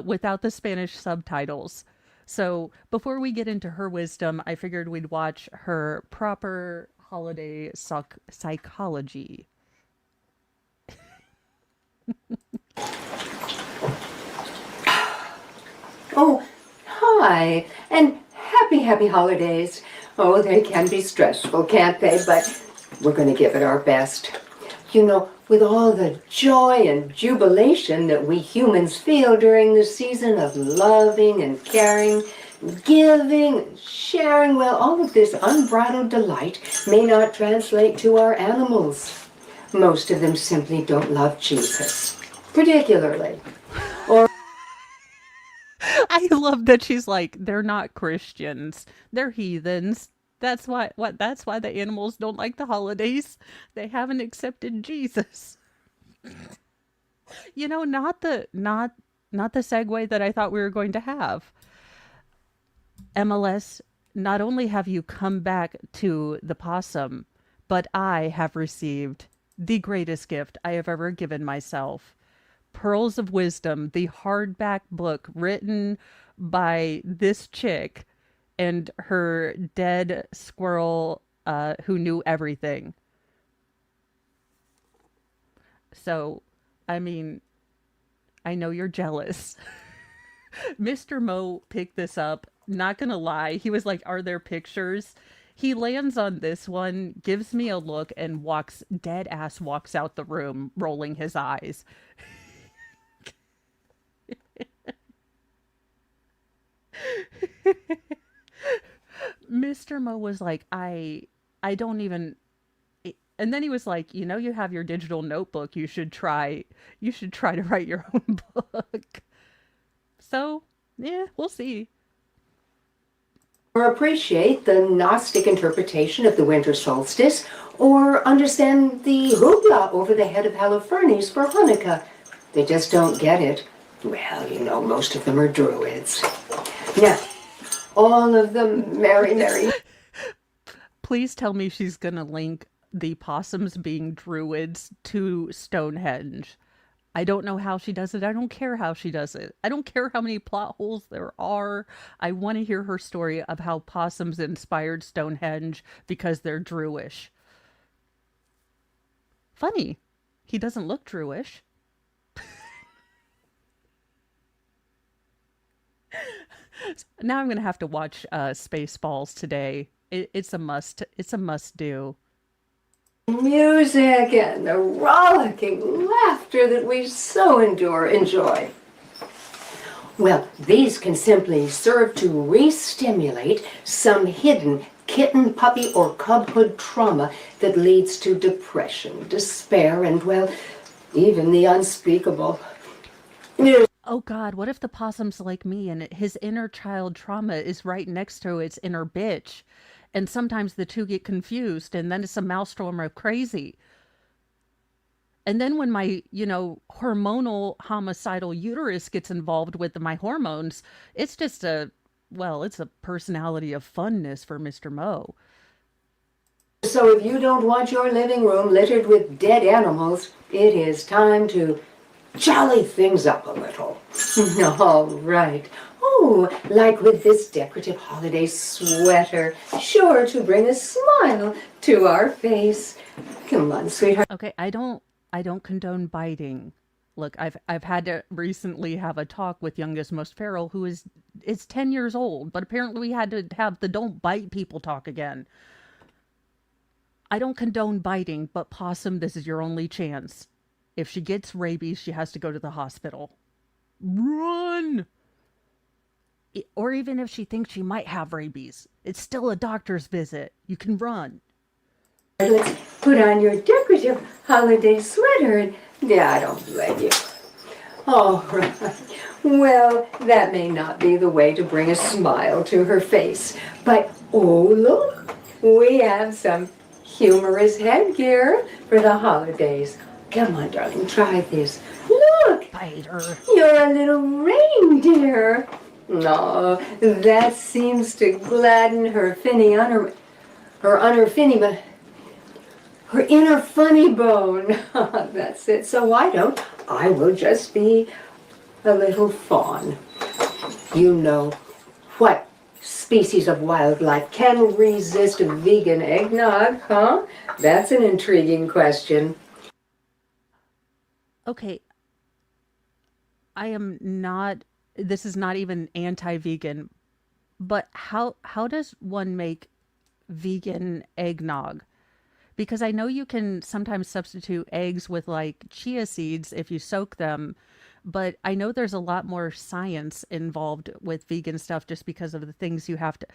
without the Spanish subtitles. So before we get into her wisdom, I figured we'd watch her proper holiday psychology. Oh, hi, and happy holidays. Oh, they can be stressful, can't they? But we're going to give it our best. With all the joy and jubilation that we humans feel during the season of loving and caring, giving and sharing, well, all of this unbridled delight may not translate to our animals. Most of them simply don't love Jesus, particularly. I love that she's like, they're not Christians, they're heathens. That's why the animals don't like the holidays. They haven't accepted Jesus. Not the segue that I thought we were going to have. MLS, not only have you come back to the possum, but I have received the greatest gift I have ever given myself. Pearls of Wisdom, the hardback book written by this chick and her dead squirrel who knew everything. So, I mean, I know you're jealous. Mr. Mo picked this up. Not gonna lie, he was like, are there pictures? He lands on this one, gives me a look, and walks out the room, rolling his eyes. Mr. Mo was like, I don't even, and then he was like, you have your digital notebook. You should try to write your own book. So, yeah, we'll see. Or appreciate the Gnostic interpretation of the winter solstice, or understand the hoopla over the head of Holofernes for Hanukkah. They just don't get it. Well, most of them are druids. Now, all of them merry. Please tell me she's gonna link the possums being druids to Stonehenge. I don't know how she does it. I don't care how she does it. I don't care how many plot holes there are. I want to hear her story of how possums inspired Stonehenge because they're Druish. Funny. He doesn't look Druish. Now I'm going to have to watch Spaceballs today. It's a must. It's a must do. Music and the rollicking laughter that we so enjoy. Well, these can simply serve to re-stimulate some hidden kitten, puppy, or cubhood trauma that leads to depression, despair, and, well, even the unspeakable. Oh God, what if the possum's like me and his inner child trauma is right next to its inner bitch? And sometimes the two get confused, and then it's a maelstrom of crazy. And then when my, hormonal homicidal uterus gets involved with my hormones, it's just it's a personality of funness for Mr. Mo. So if you don't want your living room littered with dead animals, it is time to jolly things up a little. All right. Oh, like with this decorative holiday sweater, sure to bring a smile to our face. Come on, sweetheart. Okay, I don't condone biting. Look, I've had to recently have a talk with youngest most feral, who is 10 years old, but apparently we had to have the don't bite people talk again. I don't condone biting, but Possum, this is your only chance. If she gets rabies, she has to go to the hospital. Run! Or even if she thinks she might have rabies, it's still a doctor's visit. You can run. Let's put on your decorative holiday sweater. And, yeah, I don't blame you. All right. Well, that may not be the way to bring a smile to her face. But, oh, look, we have some humorous headgear for the holidays. Come on, darling, try this. Look, Biter. you're a little reindeer. Oh, that seems to gladden her her inner funny bone. That's it. So why don't I will just be a little fawn. You know, what species of wildlife can resist vegan eggnog, huh? That's an intriguing question. Okay, I am not, this is not even anti-vegan, but how does one make vegan eggnog? Because I know you can sometimes substitute eggs with like chia seeds if you soak them, but I know there's a lot more science involved with vegan stuff just because of the things you have to.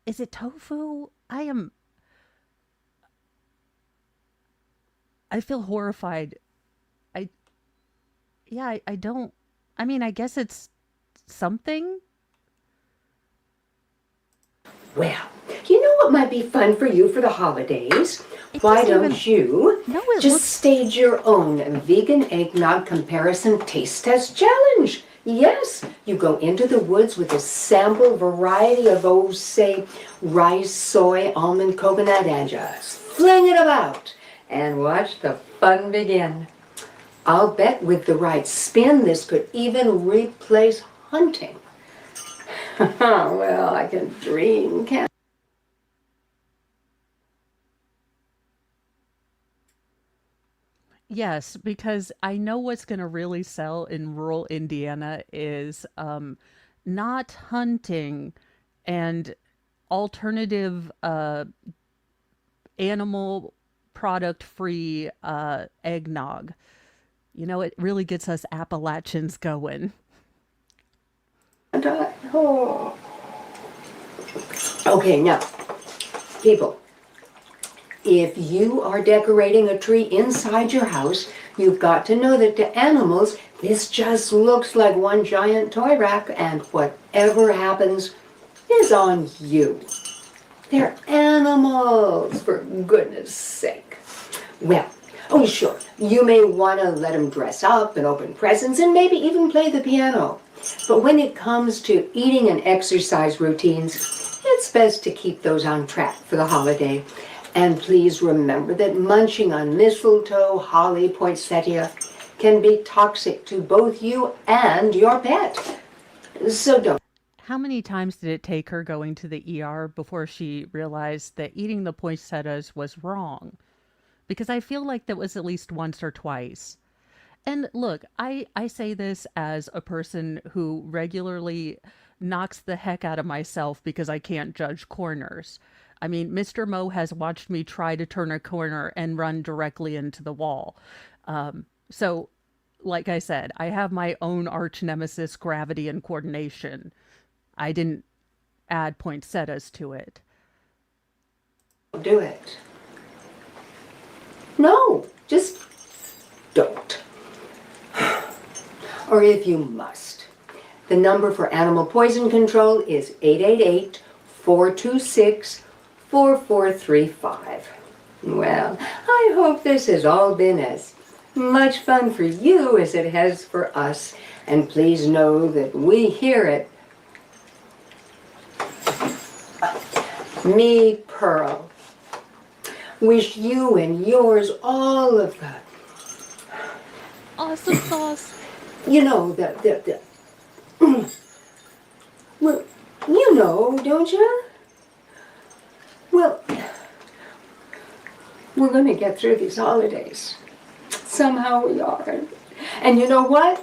Is it tofu? I feel horrified. I yeah, I don't, I mean, I guess it's something. Well, you know what might be fun for you for the holidays? Why don't you just stage your own vegan eggnog comparison taste test challenge? Yes, you go into the woods with a sample variety of, oh, say, rice, soy, almond, coconut, and just fling it about and watch the fun begin. I'll bet with the right spin, this could even replace hunting. Well, I can dream, can't I? Yes, because I know what's going to really sell in rural Indiana is not hunting and alternative animal product free eggnog. You know, it really gets us Appalachians going. Oh. Okay, now, people, if you are decorating a tree inside your house, you've got to know that to animals, this just looks like one giant toy rack, and whatever happens is on you. They're animals, for goodness sake. Well, oh sure, you may want to let them dress up and open presents and maybe even play the piano. But when it comes to eating and exercise routines, it's best to keep those on track for the holiday. And please remember that munching on mistletoe, holly, poinsettia can be toxic to both you and your pet. So don't. How many times did it take her going to the ER before she realized that eating the poinsettias was wrong? Because I feel like that was at least once or twice. And look, I say this as a person who regularly knocks the heck out of myself because I can't judge corners. I mean, Mr. Mo has watched me try to turn a corner and run directly into the wall. So, like I said, I have my own arch nemesis, gravity and coordination. I didn't add poinsettias to it. Do it. No, just don't. Or if you must. The number for animal poison control is 888-426-4435. Well, I hope this has all been as much fun for you as it has for us. And please know that we here at Me, Pearl, wish you and yours all of the awesome sauce. You know, well, you know, don't you? Well, we're going to get through these holidays. Somehow we are. And you know what?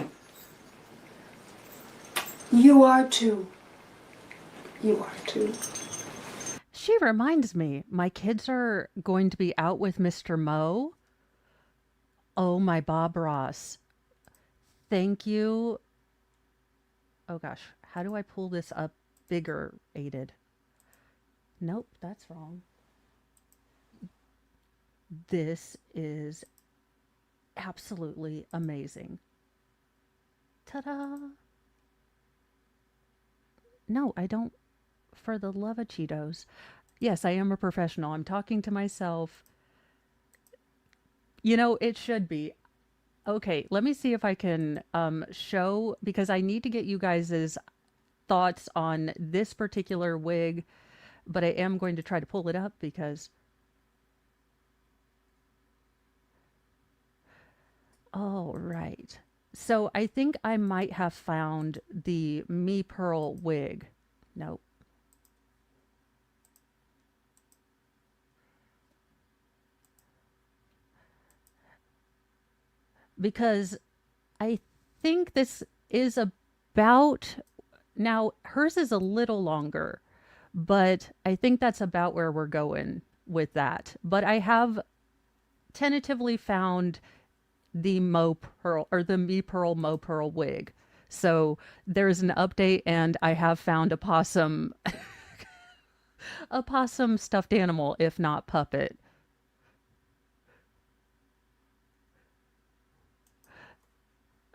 You are too. You are too. She reminds me, my kids are going to be out with Mr. Mo. Oh, my Bob Ross. Thank you Oh gosh, how do I pull this up bigger, aided? Nope, that's wrong. This is absolutely amazing. Ta-da! No, I don't. For the love of Cheetos. Yes, I am a professional. I'm talking to myself. You know, it should be. Okay, let me see if I can show, because I need to get you guys' thoughts on this particular wig, but I am going to try to pull it up because... All right. So I think I might have found the Me Pearl wig. Nope. Because I think this is about, now hers is a little longer, but I think that's about where we're going with that. But I have tentatively found the Mo Pearl, or the Me Pearl Mo Pearl wig. So there's an update, and I have found a possum, a possum stuffed animal, if not puppet.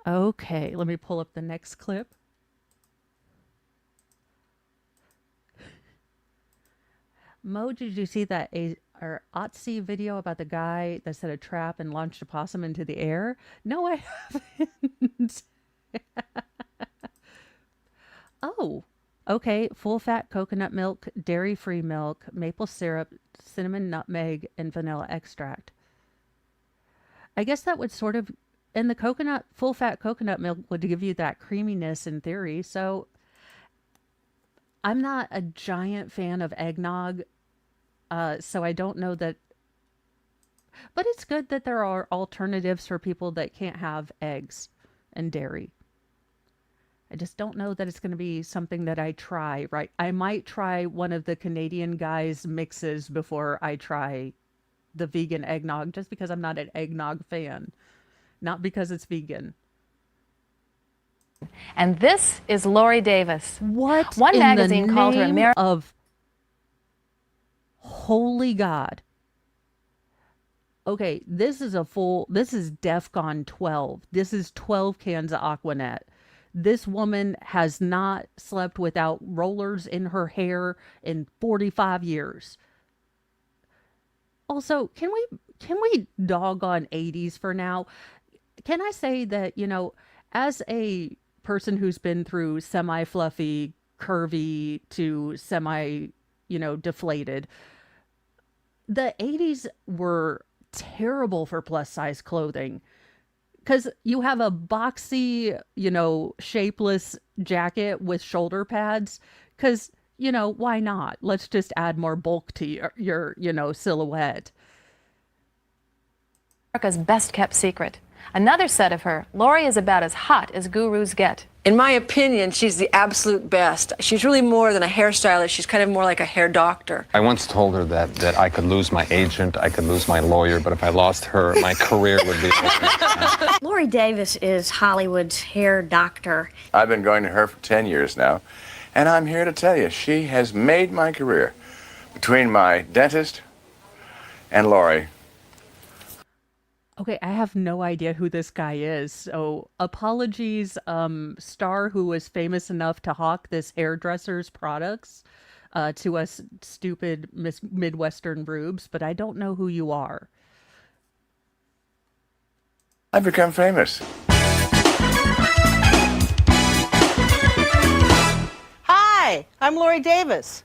Okay, let me pull up the next clip. Mo, did you see that Otzi video about the guy that set a trap and launched a possum into the air? No, I haven't. Oh, okay. Full fat coconut milk, dairy-free milk, maple syrup, cinnamon, nutmeg, and vanilla extract. I guess that would sort of... And the coconut, full fat coconut milk would give you that creaminess in theory. So I'm not a giant fan of eggnog. So I don't know that, but it's good that there are alternatives for people that can't have eggs and dairy. I just don't know that it's going to be something that I try, right? I might try one of the Canadian guys' mixes before I try the vegan eggnog, just because I'm not an eggnog fan. Not because it's vegan. And this is Lori Davis. What? One in magazine the called her name American. Of holy God. Okay, this is DEFCON 12. This is 12 cans of Aquanet. This woman has not slept without rollers in her hair in 45 years. Also, can we dog on 80s for now? Can I say that, you know, as a person who's been through semi-fluffy, curvy to semi, you know, deflated, the 80s were terrible for plus size clothing. Because you have a boxy, you know, shapeless jacket with shoulder pads. Because, you know, why not? Let's just add more bulk to your you know, silhouette. America's best kept secret. Another set of her. Lori is about as hot as gurus get. In my opinion, she's the absolute best. She's really more than a hairstylist. She's kind of more like a hair doctor. I once told her that I could lose my agent, I could lose my lawyer, but if I lost her, my career would be over. Lori Davis is Hollywood's hair doctor. I've been going to her for 10 years now, and I'm here to tell you, she has made my career. Between my dentist and Lori. Okay, I have no idea who this guy is. So apologies, star who was famous enough to hawk this hairdresser's products to us stupid Midwestern rubes, but I don't know who you are. I've become famous. Hi, I'm Lori Davis,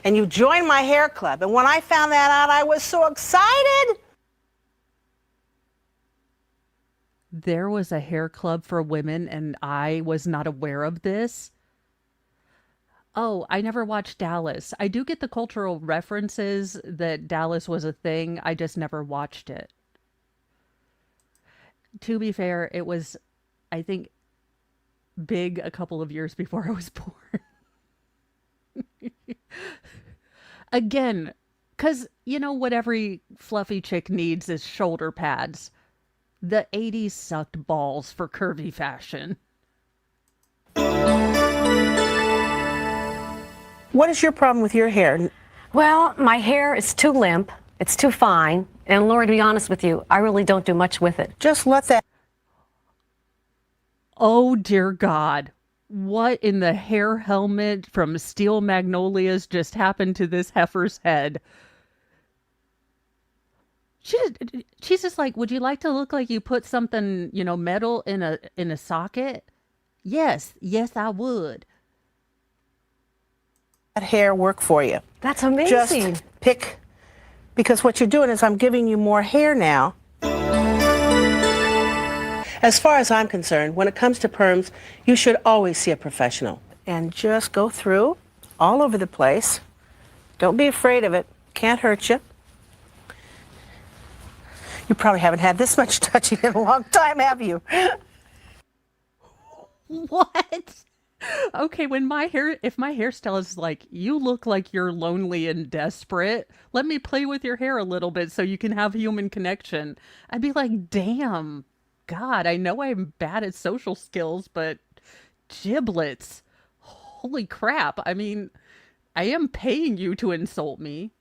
and you joined my hair club. And when I found that out, I was so excited. There was a hair club for women, and I was not aware of this. Oh, I never watched Dallas. I do get the cultural references that Dallas was a thing. I just never watched it. To be fair, it was, I think, big a couple of years before I was born. Again, because, you know, what every fluffy chick needs is shoulder pads. The 80s sucked balls for curvy fashion. What is your problem with your hair? Well, my hair is too limp. It's too fine. And Lori, to be honest with you, I really don't do much with it. Just let that. Oh, dear God. What in the hair helmet from Steel Magnolias just happened to this heifer's head? She's just like, would you like to look like you put something, you know, metal in a socket? Yes, I would. That hair work for you. That's amazing. Just pick, because what you're doing is I'm giving you more hair now. As far as I'm concerned, when it comes to perms, you should always see a professional. And just go through all over the place. Don't be afraid of it. Can't hurt you. You probably haven't had this much touching in a long time, have you? What? Okay, if my hairstylist is like, you look like you're lonely and desperate, let me play with your hair a little bit so you can have human connection, I'd be like, damn, God, I know I'm bad at social skills, but giblets. Holy crap. I mean, I am paying you to insult me.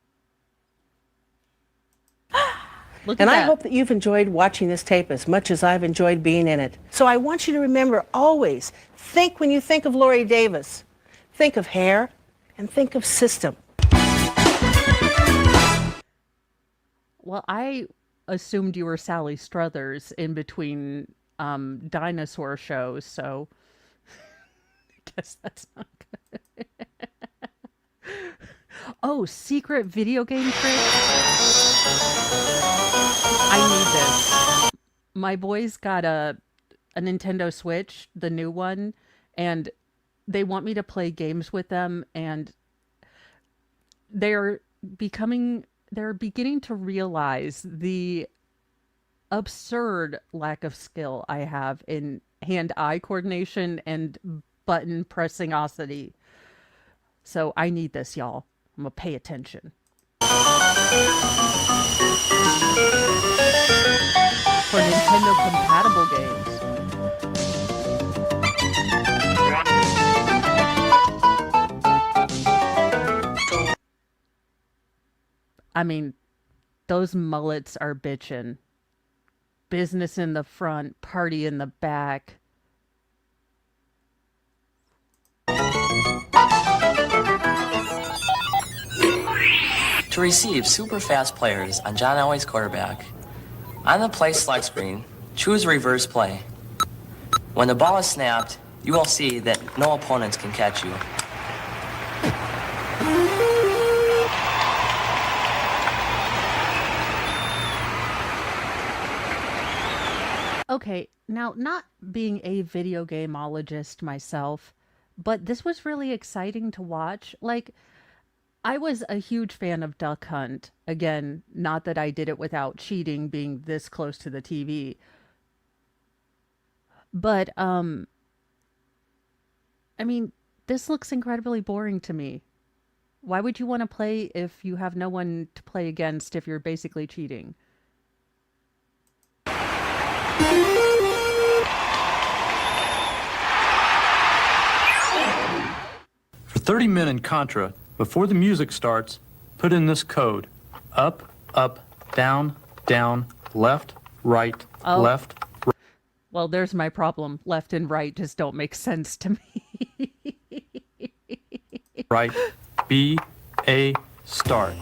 Look And at I that. hope that you've enjoyed watching this tape as much as I've enjoyed being in it. So I want you to remember always, think when you think of Lori Davis, think of hair and think of system. Well, I assumed you were Sally Struthers in between dinosaur shows, so I guess that's not good. Oh, secret video game tricks? I need this. My boys got a Nintendo Switch, the new one, and they want me to play games with them, and they're beginning to realize the absurd lack of skill I have in hand-eye coordination and button pressingosity. So I need this, y'all. I'm gonna pay attention. For Nintendo compatible games. I mean, those mullets are bitchin'. Business in the front, party in the back. To receive super fast players on John Elway's quarterback, on the play select screen, choose reverse play. When the ball is snapped, you will see that no opponents can catch you. Okay, now not being a video gameologist myself, but this was really exciting to watch. Like, I was a huge fan of Duck Hunt. Again, not that I did it without cheating, being this close to the TV. But, I mean, this looks incredibly boring to me. Why would you want to play if you have no one to play against if you're basically cheating? For 30 men in Contra, before the music starts, put in this code. Up, up, down, down, left, right, Oh. left, right. Well, there's my problem. Left and right just don't make sense to me. Right, B, A, start.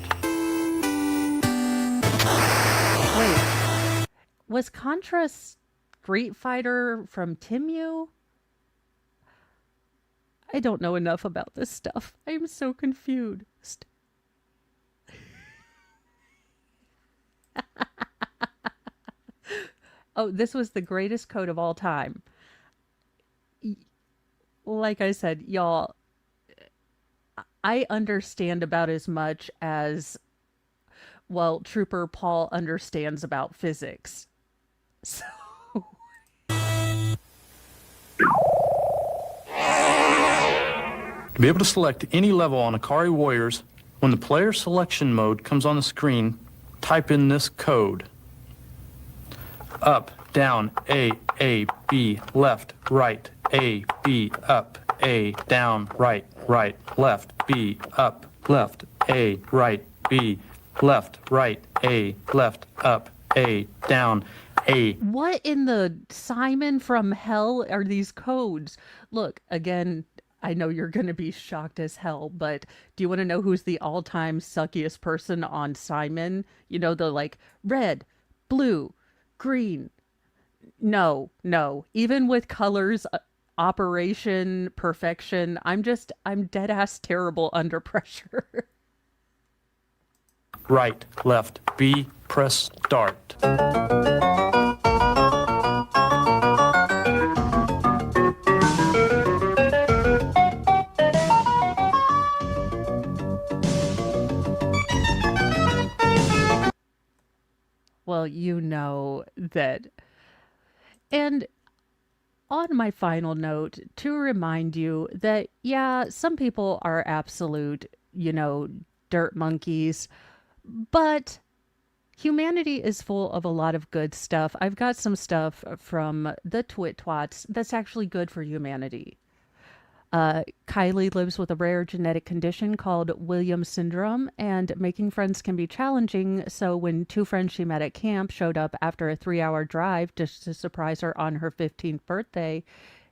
Wait, was Contra Street Fighter from Timu? I don't know enough about this stuff. I am so confused. Oh, this was the greatest code of all time. Like I said, y'all, I understand about as much as, well, Trooper Paul understands about physics. So... To be able to select any level on Akari Warriors, when the player selection mode comes on the screen, type in this code. Up, down, A, B, left, right, A, B, up, A, down, right, right, left, B, up, left, A, right, B, left, right, A, left, up, A, down, A. What in the Simon from hell are these codes? Look, again, I know you're going to be shocked as hell, but do you want to know who's the all-time suckiest person on Simon? You know, the like red, blue, green. No, no. Even with colors, operation, perfection, I'm dead ass terrible under pressure. Right, left, B, press start. Well, you know that. And on my final note, to remind you that, yeah, some people are absolute, dirt monkeys, but humanity is full of a lot of good stuff. I've got some stuff from the Twit Twats that's actually good for humanity. Kylie lives with a rare genetic condition called Williams syndrome, and making friends can be challenging. So when two friends she met at camp showed up after a 3-hour drive just to surprise her on her 15th birthday,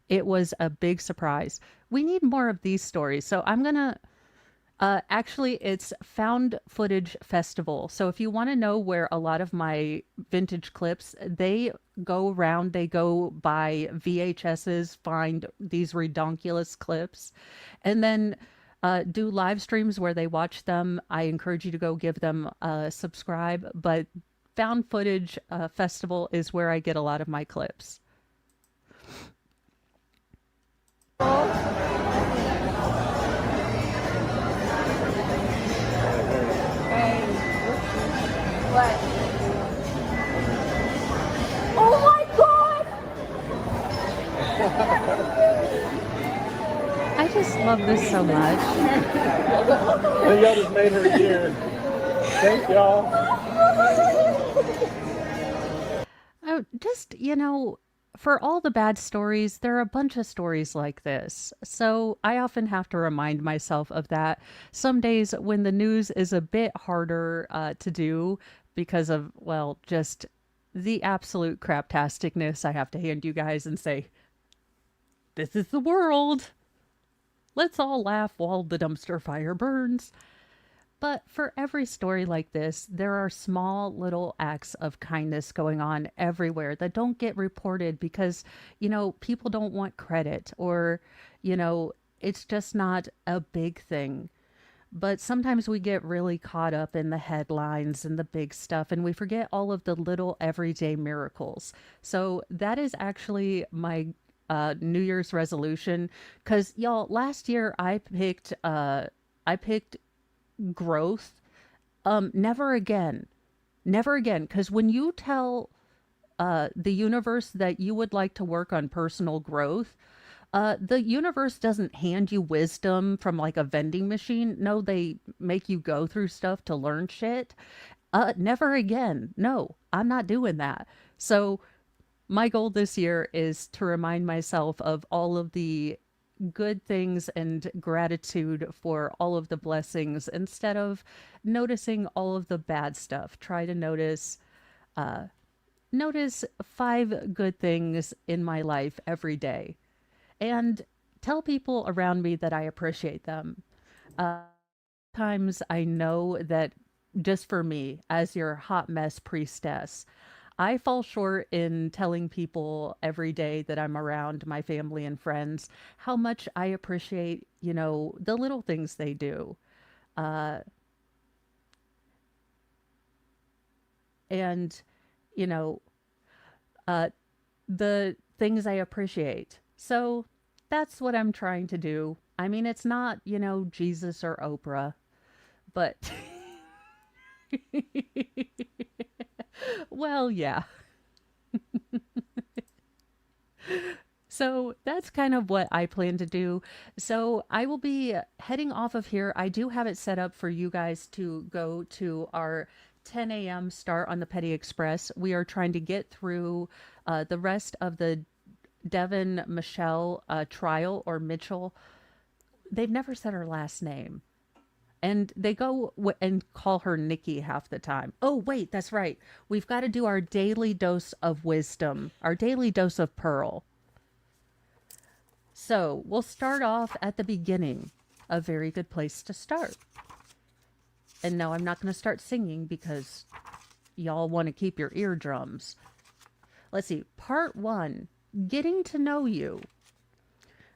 it was a big surprise. We need more of these stories. So I'm going to actually, it's Found Footage Festival. So if you want to know where a lot of my vintage clips, they go around, they go by VHSs, find these redonkulous clips, and then do live streams where they watch them. I encourage you to go give them a subscribe. But Found Footage Festival is where I get a lot of my clips. What? Oh my God! I just love this so much. And y'all just made her year. Thank y'all. Oh, just, for all the bad stories, there are a bunch of stories like this. So I often have to remind myself of that. Some days when the news is a bit harder to do because of, well, just the absolute craptasticness, I have to hand you guys and say, this is the world. Let's all laugh while the dumpster fire burns. But for every story like this, there are small little acts of kindness going on everywhere that don't get reported because, people don't want credit or, it's just not a big thing. But sometimes we get really caught up in the headlines and the big stuff, and we forget all of the little everyday miracles. So that is actually my New Year's resolution. Because, y'all, last year I picked growth. Never again. Because when you tell the universe that you would like to work on personal growth, the universe doesn't hand you wisdom from like a vending machine. No, they make you go through stuff to learn shit. Never again. No, I'm not doing that. So my goal this year is to remind myself of all of the good things and gratitude for all of the blessings instead of noticing all of the bad stuff. Try to notice 5 good things in my life every day and tell people around me that I appreciate them. Times I know that just for me as your hot mess priestess, I fall short in telling people every day that I'm around my family and friends how much I appreciate, the little things they do. And, the things I appreciate. So that's what I'm trying to do. I mean, it's not, Jesus or Oprah, but well, yeah. So that's kind of what I plan to do. So I will be heading off of here. I do have it set up for you guys to go to our 10 a.m. start on the Petty Express. We are trying to get through the rest of the Devin Michelle trial, or Mitchell. they've never said her last name. And they go and call her Nikki half the time. Oh, wait, that's right. We've got to do our daily dose of wisdom, our daily dose of Pearl. So we'll start off at the beginning. A very good place to start. And no, I'm not going to start singing because y'all want to keep your eardrums. Let's see. Part 1, Getting to Know You.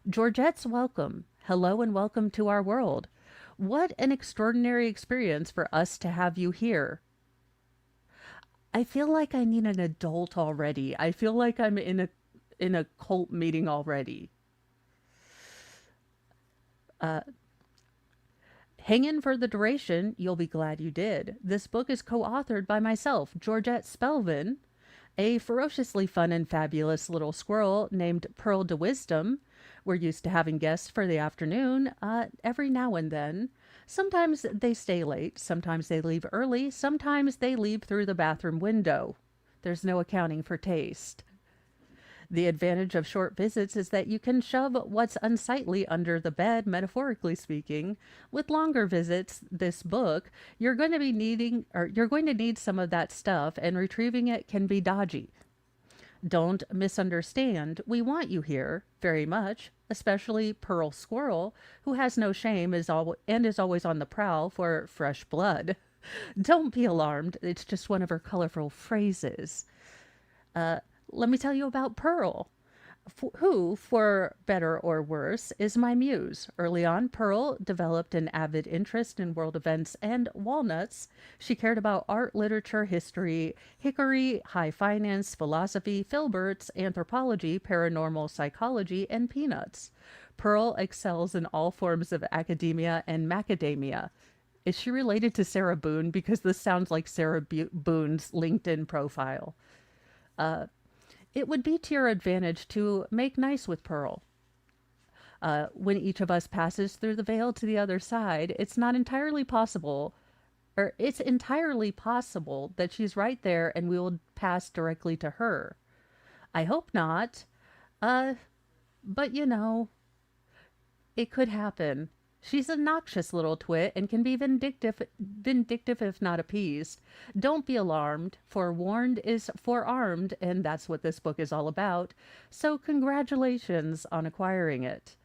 Georgette's welcome. Hello and welcome to our world. What an extraordinary experience for us to have you here. I feel like I need an adult already. I feel like I'm in a cult meeting already. Hang in for the duration. You'll be glad you did. This book is co-authored by myself, Georgette Spelvin, a ferociously fun and fabulous little squirrel named Pearl de Wisdom. We're used to having guests for the afternoon every now and then. Sometimes they stay late, sometimes they leave early, sometimes they leave through the bathroom window. There's no accounting for taste. The advantage of short visits is that you can shove what's unsightly under the bed, metaphorically speaking. With longer visits, this book, you're going to need some of that stuff, and retrieving it can be dodgy. Don't misunderstand. We want you here very much, especially Pearl Squirrel, who has no shame and is always on the prowl for fresh blood. Don't be alarmed. It's just one of her colorful phrases. Let me tell you about Pearl, who, for better or worse, is my muse. Early on, Pearl developed an avid interest in world events and walnuts. She cared about art, literature, history, hickory, high finance, philosophy, filberts, anthropology, paranormal psychology, and peanuts. Pearl excels in all forms of academia and macadamia. Is she related to Sarah Boone? Because this sounds like Sarah Boone's LinkedIn profile. It would be to your advantage to make nice with Pearl. When each of us passes through the veil to the other side, it's entirely possible that she's right there and we will pass directly to her. I hope not. But you know, it could happen. She's a noxious little twit and can be vindictive if not appeased. Don't be alarmed. Forewarned is forearmed, and that's what this book is all about. So congratulations on acquiring it.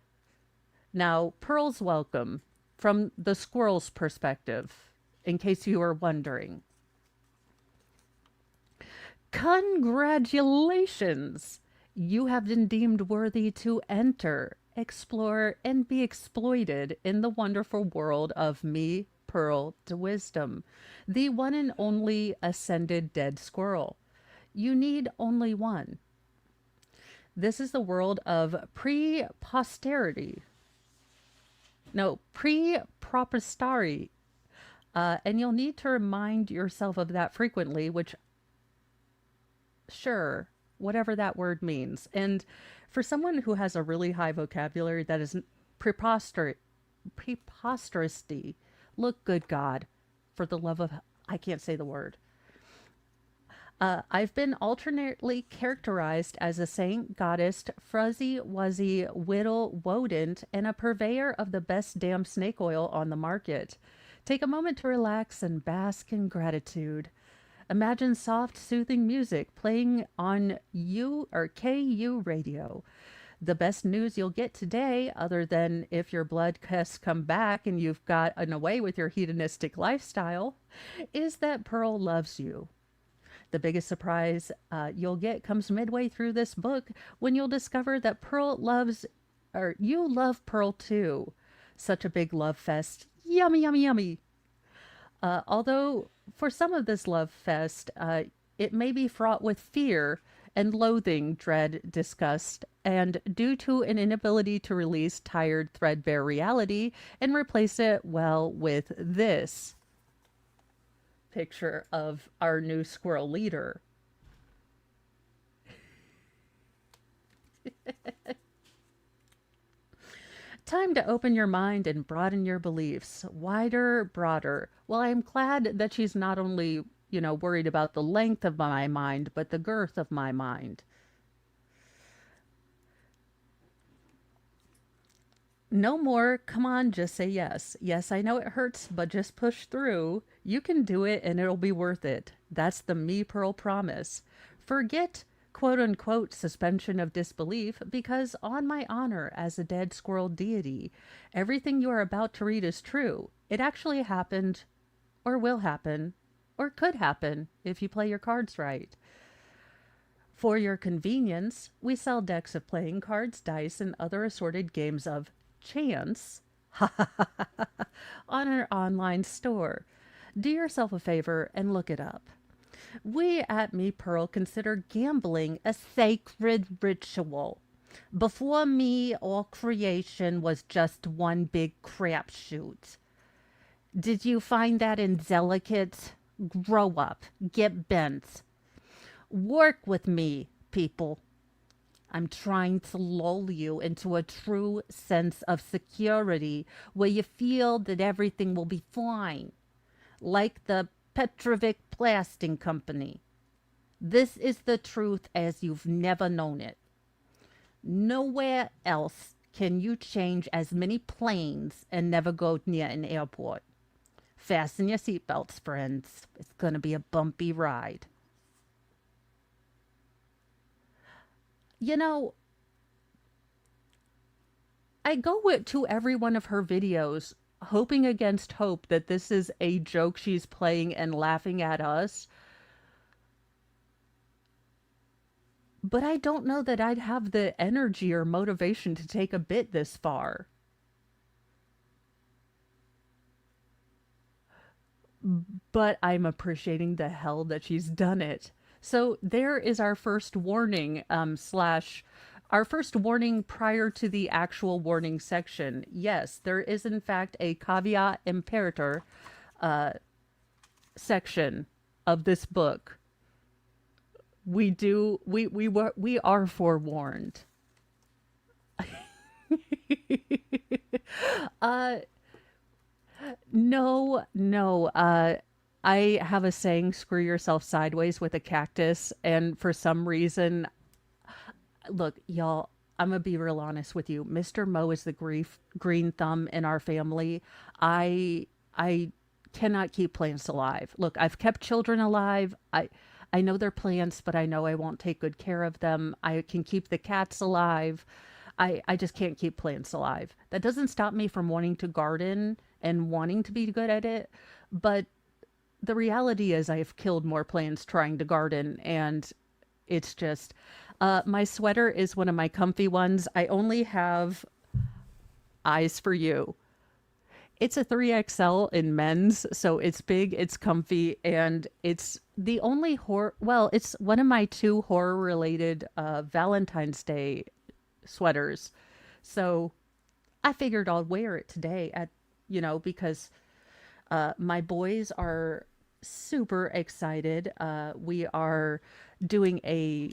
Now, Pearl's welcome from the squirrel's perspective, in case you were wondering. Congratulations! You have been deemed worthy to enter, explore, and be exploited in the wonderful world of me, Pearl de Wisdom, the one and only ascended dead squirrel. You need only one. This is the world of pre-propestari. And you'll need to remind yourself of that frequently, which, sure, whatever that word means. And for someone who has a really high vocabulary, that is preposterity. Look, good God, for the love of, I can't say the word. I've been alternately characterized as a saint, goddess, fuzzy, wuzzy, whittle, wodent, and a purveyor of the best damn snake oil on the market. Take a moment to relax and bask in gratitude. Imagine soft, soothing music playing on KU radio. The best news you'll get today, other than if your blood tests come back and you've gotten away with your hedonistic lifestyle, is that Pearl loves you. The biggest surprise you'll get comes midway through this book when you'll discover that you love Pearl too. Such a big love fest. Yummy, yummy, yummy. Although for some of this love fest, it may be fraught with fear and loathing, dread, disgust, and due to an inability to release tired, threadbare reality and replace it, well, with this picture of our new squirrel leader. Time to open your mind and broaden your beliefs. Wider, broader. Well, I'm glad that she's not only, worried about the length of my mind, but the girth of my mind. No more. Come on, just say yes. Yes, I know it hurts, but just push through. You can do it and it'll be worth it. That's the Me Pearl promise. Forget quote unquote suspension of disbelief, because on my honor as a dead squirrel deity, everything you are about to read is true. It actually happened, or will happen, or could happen if you play your cards right. For your convenience, we sell decks of playing cards, dice, and other assorted games of chance on our online store. Do yourself a favor and look it up. We at Me Pearl consider gambling a sacred ritual. Before me, all creation was just one big crapshoot. Did you find that indelicate? Grow up. Get bent. Work with me, people. I'm trying to lull you into a true sense of security where you feel that everything will be fine. Like the Petrovic Blasting Company. This is the truth as you've never known it. Nowhere else can you change as many planes and never go near an airport. Fasten your seatbelts, friends. It's going to be a bumpy ride. You know, I go to every one of her videos hoping against hope that this is a joke she's playing and laughing at us. But I don't know that I'd have the energy or motivation to take a bit this far. But I'm appreciating the hell that she's done it. So there is our first warning, our first warning prior to the actual warning section. Yes, there is in fact a caveat imperator section of this book. We are forewarned. No. I have a saying, screw yourself sideways with a cactus. And for some reason, look, y'all, I'm going to be real honest with you. Mr. Mo is the green thumb in our family. I cannot keep plants alive. Look, I've kept children alive. I know they're plants, but I know I won't take good care of them. I can keep the cats alive. I just can't keep plants alive. That doesn't stop me from wanting to garden and wanting to be good at it. But the reality is I've killed more plants trying to garden, and it's just... my sweater is one of my comfy ones. I only have eyes for you. It's a 3XL in men's, so it's big, it's comfy, and it's the only it's one of my 2 horror-related Valentine's Day sweaters. So I figured I'll wear it today because my boys are super excited. We are doing a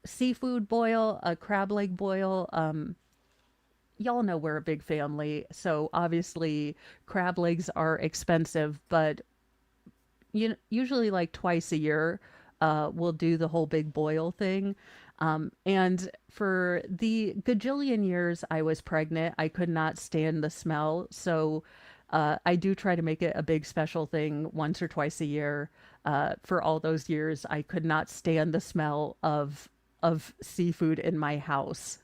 seafood boil, a crab leg boil. Y'all know we're a big family, so obviously crab legs are expensive, but usually like twice a year we'll do the whole big boil thing. And for the gajillion years I was pregnant, I could not stand the smell, so I do try to make it a big special thing once or twice a year. For all those years, I could not stand the smell of seafood in my house.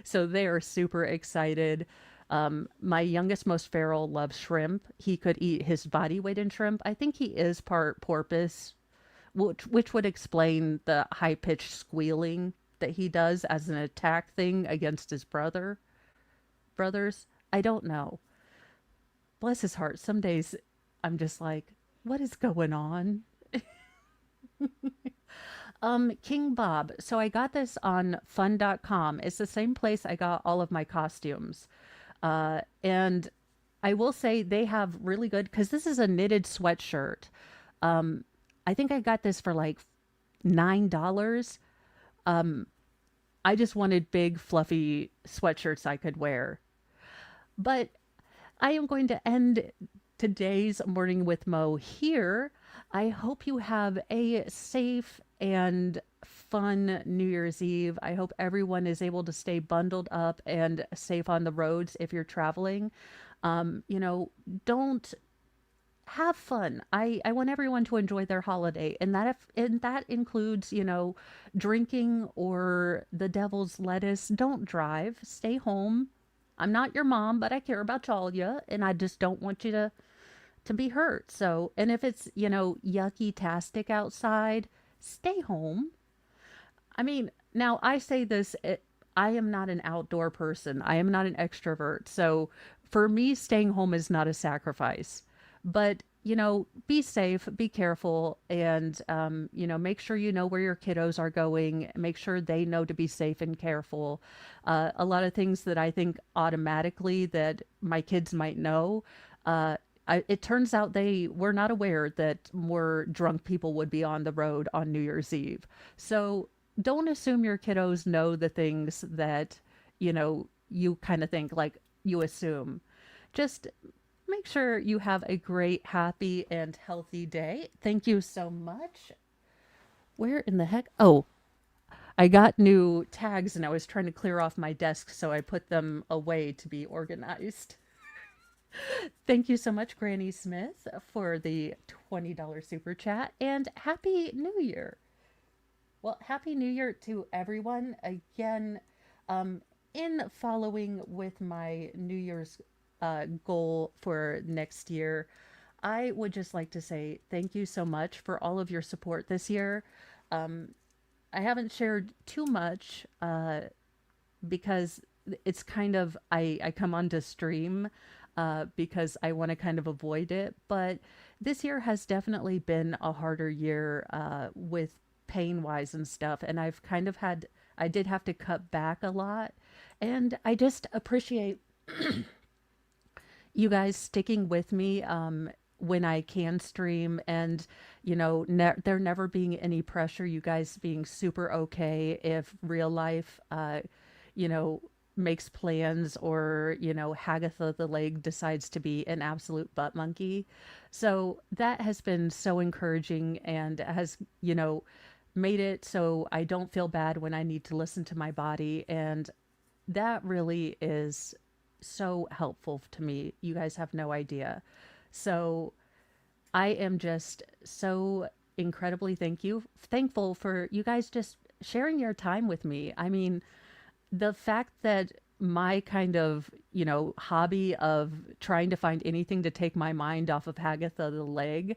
So they are super excited. My youngest, most feral, loves shrimp. He could eat his body weight in shrimp. I think he is part porpoise, which would explain the high-pitched squealing that he does as an attack thing against his brothers. I don't know. Bless his heart. Some days I'm just like, what is going on? King Bob. So I got this on fun.com. It's the same place I got all of my costumes. And I will say they have really good, because this is a knitted sweatshirt. I think I got this for like $9. I just wanted big, fluffy sweatshirts I could wear. But I am going to end today's Morning with Mo here. I hope you have a safe and fun New Year's Eve. I hope everyone is able to stay bundled up and safe on the roads if you're traveling. You know, don't have fun. I want everyone to enjoy their holiday, and that includes, you know, drinking or the devil's lettuce. Don't drive. Stay home. I'm not your mom, but I care about y'all, ya, and I just don't want you to be hurt. So, and if it's, you know, yucky tastic outside, stay home. I mean, now I say this, I am not an outdoor person. I am not an extrovert. So for me, staying home is not a sacrifice. But, you know, be safe, be careful, and, you know, make sure you know where your kiddos are going. Make sure they know to be safe and careful. A lot of things that I think automatically that my kids might know, it turns out they were not aware that more drunk people would be on the road on New Year's Eve. So don't assume your kiddos know the things that, you know, you kind of think like you assume. Just make sure you have a great, happy, and healthy day. Thank you so much. Where in the heck? Oh, I got new tags and I was trying to clear off my desk, so I put them away to be organized. Thank you so much, Granny Smith, for the $20 super chat, and Happy New Year. Well, Happy New Year to everyone. Again, in following with my New Year's goal for next year, I would just like to say thank you so much for all of your support this year. I haven't shared too much because it's kind of, I come on to stream because I want to kind of avoid it. But this year has definitely been a harder year with pain-wise and stuff. And I've kind of I did have to cut back a lot. And I just appreciate you guys sticking with me when I can stream, and, you know, there never being any pressure, you guys being super okay if real life, you know, makes plans, or, you know, Hagatha the leg decides to be an absolute butt monkey. So that has been so encouraging and has, you know, made it so I don't feel bad when I need to listen to my body. And that really is so helpful to me. You guys have no idea. So I am just so incredibly thankful for you guys just sharing your time with me. I mean, the fact that my kind of, you know, hobby of trying to find anything to take my mind off of Hagatha the leg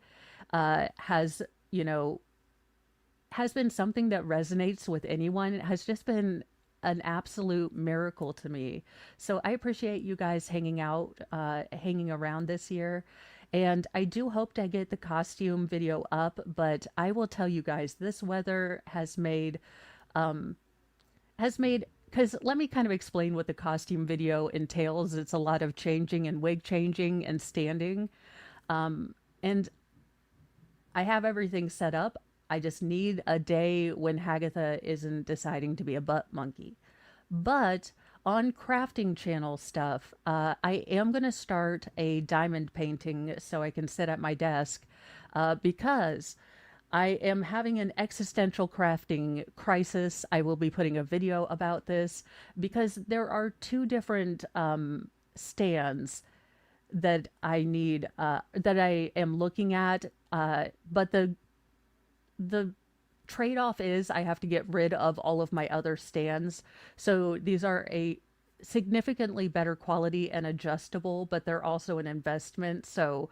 has, you know, has been something that resonates with anyone. It has just been an absolute miracle to me. So I appreciate you guys hanging around this year. And I do hope to get the costume video up, but I will tell you guys, this weather has made, because let me kind of explain what the costume video entails. It's a lot of changing and wig changing and standing. And I have everything set up. I just need a day when Hagatha isn't deciding to be a butt monkey. But on crafting channel stuff, I am going to start a diamond painting so I can sit at my desk because I am having an existential crafting crisis. I will be putting a video about this because there are two different stands that I need, that I am looking at, but the trade-off is I have to get rid of all of my other stands. So these are a significantly better quality and adjustable, but they're also an investment. So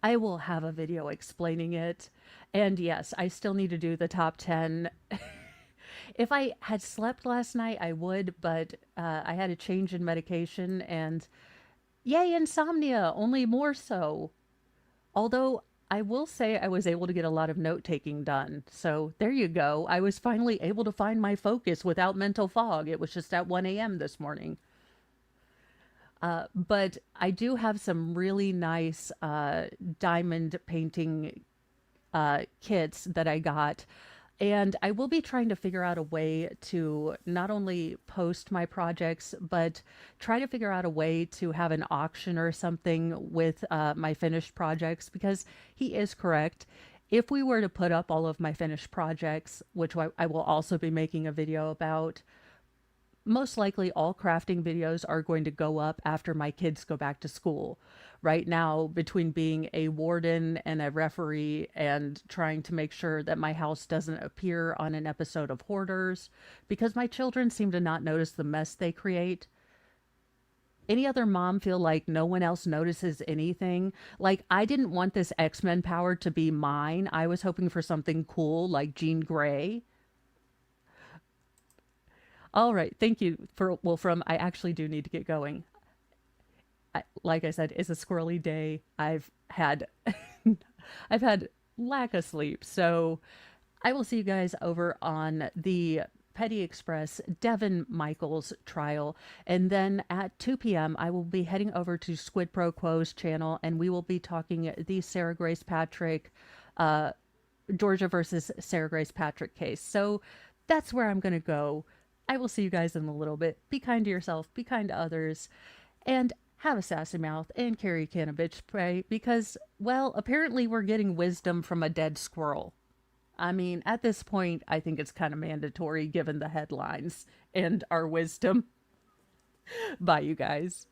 I will have a video explaining it. And yes, I still need to do the top 10. If I had slept last night, I would, but I had a change in medication, and yay, insomnia, only more so. Although I will say I was able to get a lot of note-taking done. So there you go. I was finally able to find my focus without mental fog. It was just at 1 a.m. this morning. But I do have some really nice diamond painting kits that I got. And I will be trying to figure out a way to not only post my projects, but try to figure out a way to have an auction or something with my finished projects, because he is correct. if we were to put up all of my finished projects, which I will also be making a video about, most likely all crafting videos are going to go up after my kids go back to school. Right now, between being a warden and a referee and trying to make sure that my house doesn't appear on an episode of Hoarders, because my children seem to not notice the mess they create. Any other mom feel like no one else notices anything? Like, I didn't want this X-Men power to be mine. I was hoping for something cool like Jean Grey. All right, thank you for, I actually do need to get going. Like I said, it's a squirrely day. I've had lack of sleep. So I will see you guys over on the Petty Express Devin Michaels trial. And then at 2 p.m., I will be heading over to Squid Pro Quo's channel, and we will be talking the Sarah Grace Patrick, Georgia versus Sarah Grace Patrick case. So that's where I'm going to go. I will see you guys in a little bit. Be kind to yourself, be kind to others, and have a sassy mouth and carry a can of bitch spray because, well, apparently we're getting wisdom from a dead squirrel. I mean, at this point, I think it's kind of mandatory given the headlines and our wisdom. Bye, you guys.